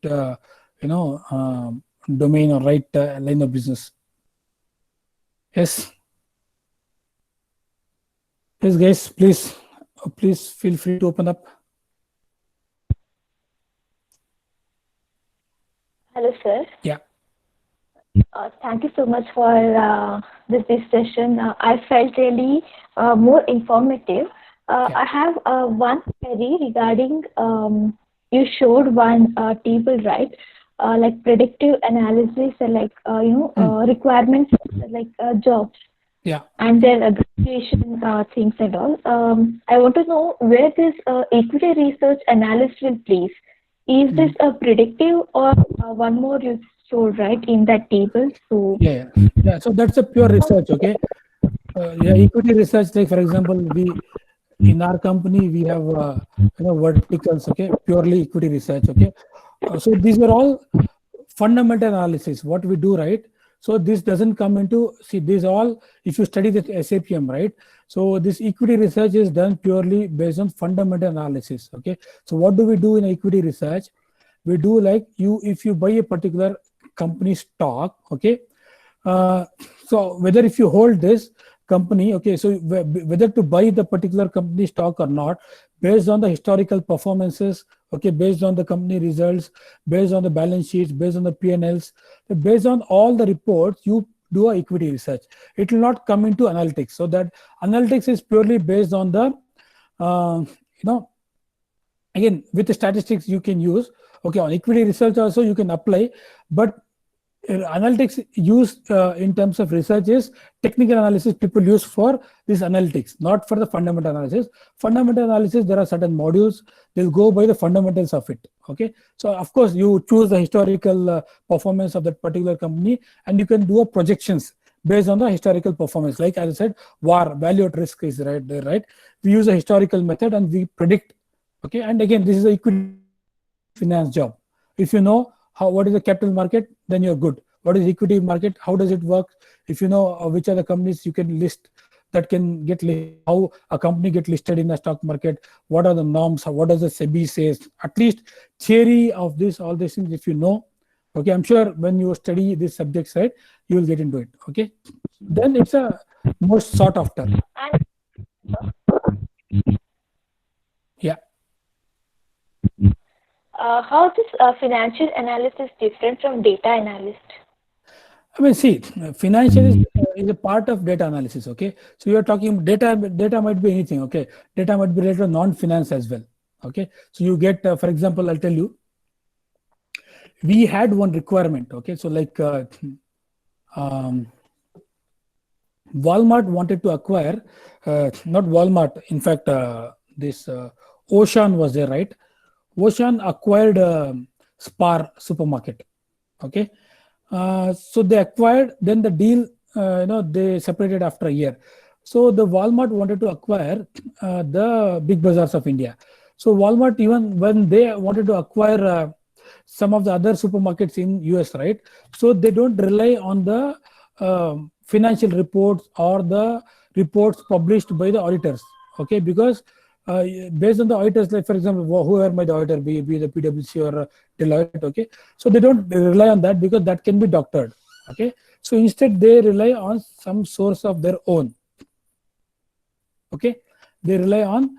domain or right line of business. Yes. Yes, guys, please feel free to open up. Hello, sir. Yeah. Thank you so much for this session. I felt really more informative. I have one query regarding you showed one table, right? Like predictive analysis, like requirements, like jobs. Yeah. And their graduation things and all. I want to know where this equity research analyst will place. Is this a predictive or one more you showed right in that table? So yeah. So that's a pure research. Okay. Equity research. Like for example, we in our company we have verticals. Okay, purely equity research. Okay. So these are all fundamental analysis. What we do, right? So this doesn't come into, see, these all, if you study the SAPM, right? So this equity research is done purely based on fundamental analysis. Okay. So what do we do in equity research? We do like if you buy a particular company stock, okay. So whether if you hold this company, okay, so whether to buy the particular company stock or not, based on the historical performances, okay, based on the company results, based on the balance sheets, based on the P&Ls, based on all the reports, you do a equity research. It will not come into analytics. So that analytics is purely based on the, again, with the statistics you can use, okay, on equity research also you can apply, but analytics used in terms of research is technical analysis people use for this analytics, not for the fundamental analysis. Fundamental analysis, there are certain modules, they'll go by the fundamentals of it. Okay, so of course you choose the historical performance of that particular company, and you can do a projections based on the historical performance. Like as I said, VAR, value at risk, is right there, right? We use a historical method and we predict. Okay, and again, this is a equity finance job. If you know what is the capital market, then you're good. What is equity market? How does it work? If you know which are the companies you can list that can get listed, how a company get listed in the stock market, what are the norms, what does the SEBI says, at least theory of this, all these things, if you know, okay, I'm sure when you study this subject, right, you will get into it. Okay, then it's a most sought after. Yeah. How this financial analysis different from data analyst? I mean, see, financial is a part of data analysis. Okay, so you are talking data. Data might be anything. Okay, data might be related to non-finance as well. Okay, so you get, for example, I'll tell you. we had one requirement. Okay, so like Walmart wanted to acquire, not Walmart, in fact, this Ocean was there, right? Ocean acquired Spar supermarket. Okay, so they acquired, then the deal, they separated after a year. So the Walmart wanted to acquire the big bazaars of India. So Walmart, even when they wanted to acquire some of the other supermarkets in US, right? So they don't rely on the financial reports or the reports published by the auditors. Okay, because based on the auditors, like for example, whoever might the auditor be the PwC or Deloitte, okay, so they don't rely on that because that can be doctored. Okay, so instead they rely on some source of their own. Okay, they rely on.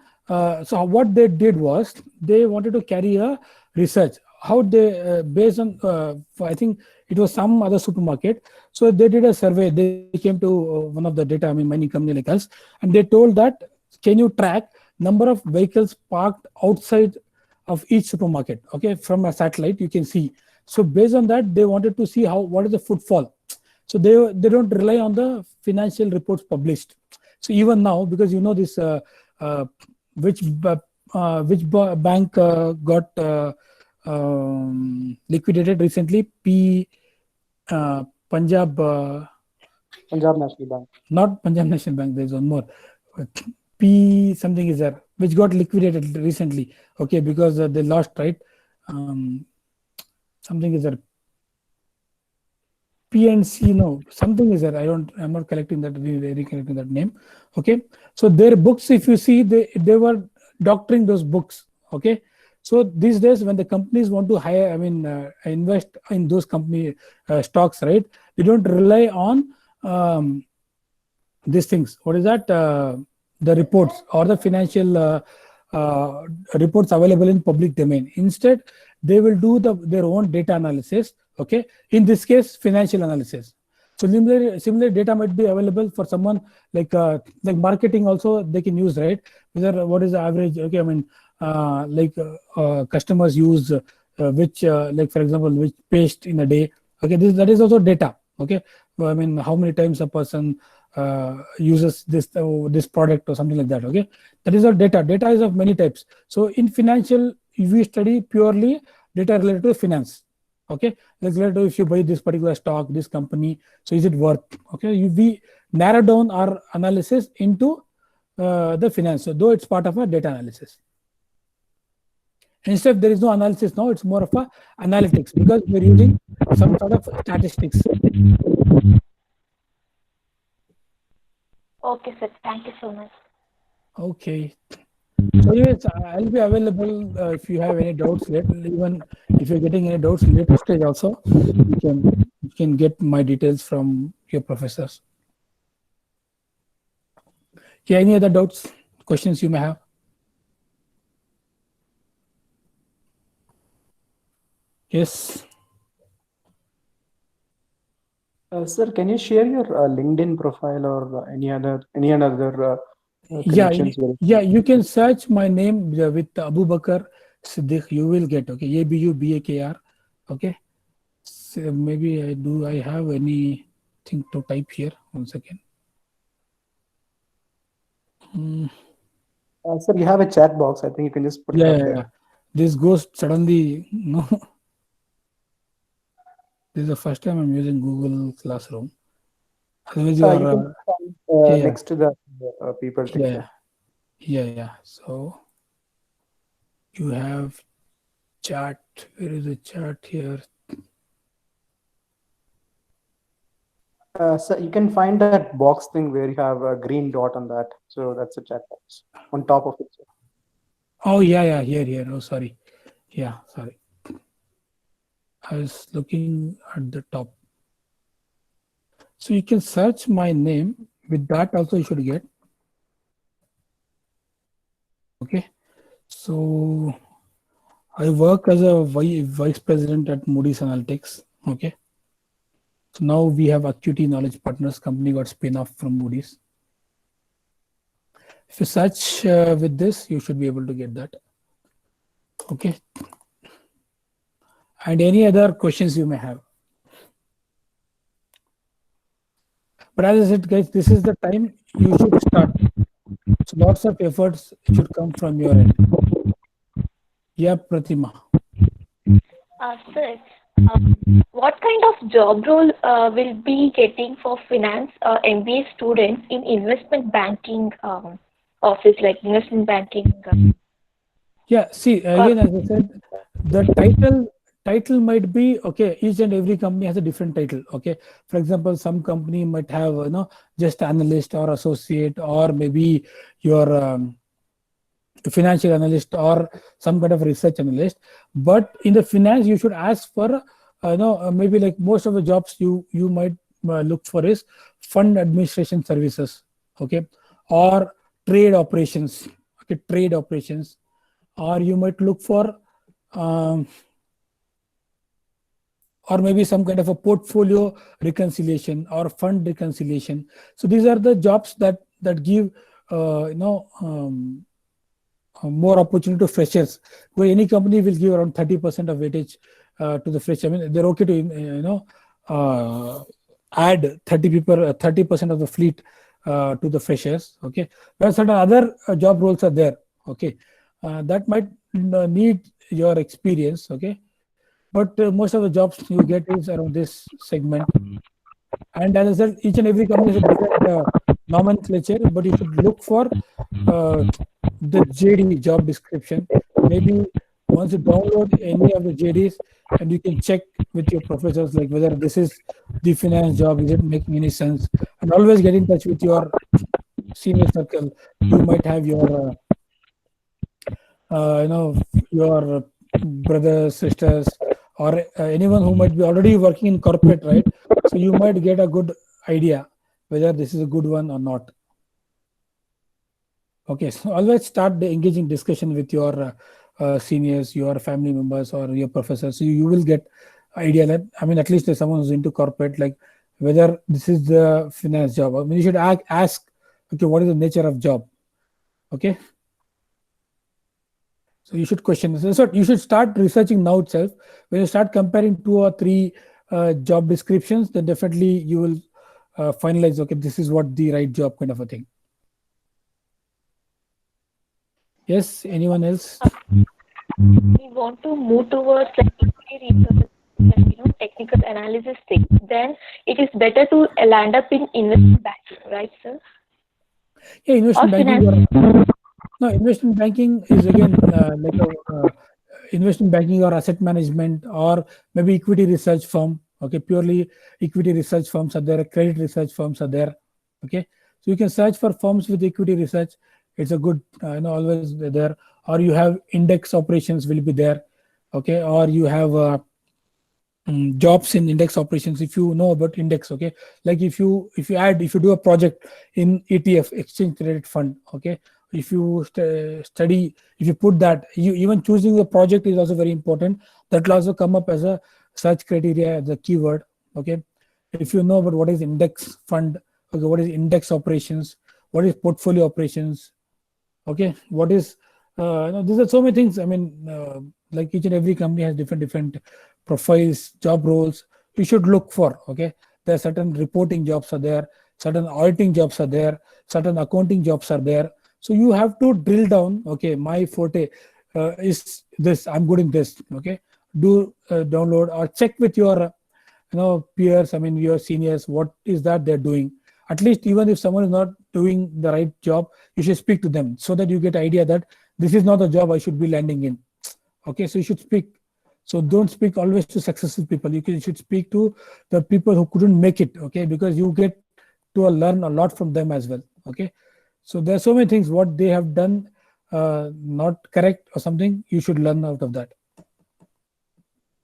So what they did was they wanted to carry a research. How they based on I think it was some other supermarket. So they did a survey. They came to one of the data mining company like us, and they told that, can you track number of vehicles parked outside of each supermarket? Okay, from a satellite you can see. So based on that, they wanted to see what is the footfall. So they don't rely on the financial reports published. So even now, because this which bank got liquidated recently, Punjab National Bank. Not Punjab National Bank, there's one more, P something is there, which got liquidated recently. Okay, because they lost, right? Something is there, PNC, no, something is there. I'm not collecting that, recollecting that name. Okay, so their books, if you see, they were doctoring those books. Okay, so these days when the companies want to hire, invest in those company stocks, right? They don't rely on these things. What is that? The reports or the financial reports available in public domain. Instead, they will do their own data analysis. Okay, in this case, financial analysis. So similar data might be available for someone like marketing also they can use, right? Whether what is the average? Okay, customers use which like for example which paste in a day. Okay, that is also data. Okay, how many times a person uses this product or something like that. Okay, that is all data. Data is of many types. So in financial, we study purely data related to finance. Okay, like related to if you buy this particular stock, this company, so is it worth? Okay, we narrow down our analysis into the finance. So though it's part of a data analysis. Instead, there is no analysis now, it's more of a analytics because we're using some sort of statistics. Okay, sir. Thank you so much. Okay. So yes, I'll be available if you have any doubts. Even if you're getting any doubts later stage also, you can get my details from your professors. Yeah, any other doubts, questions you may have? Yes. Sir, can you share your LinkedIn profile or any other connections? Yeah, you can search my name with Abubakar Siddiq. You will get, okay, Abubakar. Okay. So maybe I have anything to type here? 1 second. Sir, you have a chat box. I think you can just put it up there. Yeah. This goes suddenly, no. This is the first time I'm using Google Classroom. Otherwise, you are next to the people. Yeah. So you have chat. Where is the chat here? So you can find that box thing where you have a green dot on that. So that's a chat box on top of it. Oh yeah. Here. Oh, sorry. Yeah, sorry. I was looking at the top. So you can search my name. With that also you should get. Okay. So I work as a vice president at Moody's Analytics. Okay. So now we have Acuity Knowledge Partners. Company got spin off from Moody's. If you search with this, you should be able to get that. Okay. and any other questions you may have. But as I said, guys, this is the time you should start. So lots of efforts should come from your end. Yeah, Pratima. Sir, what kind of job role will be getting for finance MBA students in investment banking office, like investment banking? Yeah, see, again, as I said, the title might be okay. Each and every company has a different title. Okay, for example, some company might have just analyst or associate, or maybe your financial analyst or some kind of research analyst. But in the finance, you should ask for maybe like most of the jobs you might look for is fund administration services, okay, or trade operations, okay, trade operations, or you might look for or maybe some kind of a portfolio reconciliation or fund reconciliation. So these are the jobs that give more opportunity to freshers, where any company will give around 30% of weightage to the fresh. I mean, they're okay to add 30% of the fleet to the freshers. Okay, where certain other job roles are there. Okay, that might need your experience. Okay, but most of the jobs you get is around this segment. And as I said, each and every company has a different nomenclature, but you should look for the JD, job description. Maybe once you download any of the JDs, and you can check with your professors like whether this is the finance job, is it making any sense? And always get in touch with your senior circle. You might have your your brothers, sisters, or anyone who might be already working in corporate, right? So you might get a good idea whether this is a good one or not. Okay, so always start the engaging discussion with your seniors, your family members, or your professors. So you will get idea that, I mean, at least there's someone who's into corporate, like whether this is the finance job. I mean, you should ask, okay, what is the nature of job? Okay. So you should question. So you should start researching now itself. When you start comparing 2 or 3 job descriptions, then definitely you will finalize, okay, this is what the right job kind of a thing. Yes, anyone else? We want to move towards like equity research and technical analysis thing. Then it is better to land up in investment banking, right, sir? Yeah, investment banking. No, investment banking is again like a investment banking or asset management, or maybe equity research firm. Okay, purely equity research firms are there, credit research firms are there. Okay, so you can search for firms with equity research. It's a good always there. Or you have index operations will be there. Okay, or you have jobs in index operations, if you know about index. Okay, like if you do a project in ETF, exchange traded fund. Okay, if you study, if you put that, you even choosing the project is also very important. That will also come up as a search criteria, as a keyword. Okay, if you know about what is index fund, okay, what is index operations, what is portfolio operations, okay, what is these are so many things. I mean, like each and every company has different profiles, job roles you should look for. Okay, there are certain reporting jobs are there, certain auditing jobs are there, certain accounting jobs are there. So you have to drill down. Okay, my forte is this, I'm good in this. Okay, do download or check with your peers, I mean your seniors, what is that they're doing. At least even if someone is not doing the right job, you should speak to them so that you get idea that this is not the job I should be landing in. Okay, so you should speak. So don't speak always to successful people. You should speak to the people who couldn't make it. Okay, because you get to learn a lot from them as well. Okay, so there are so many things what they have done not correct or something, you should learn out of that.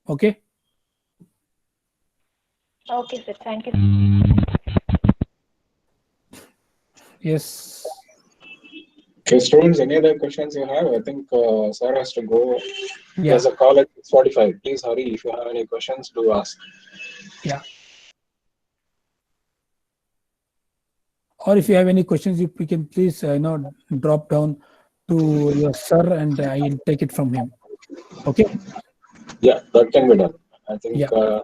Okay. Okay, sir. Thank you. Yes. Okay, students, any other questions you have? I think sir has to go. Yeah. There's a call at 6:45. Please hurry. If you have any questions, do ask. Yeah. Or if you have any questions, you can please drop down to your sir, and I'll take it from him. Okay. Yeah, that can be done. I think. Yeah.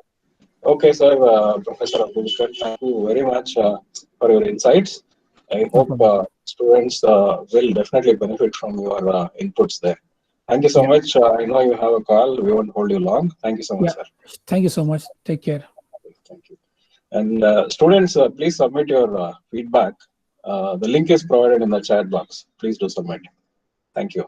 Okay, sir. Professor Abubakar, thank you very much for your insights. I No hope problem. students will definitely benefit from your inputs there. Thank you so Yeah. much. I know you have a call. We won't hold you long. Thank you so much, Yeah. sir. Thank you so much. Take care. Thank you. And students, please submit your feedback. The link is provided in the chat box. Please do submit. Thank you.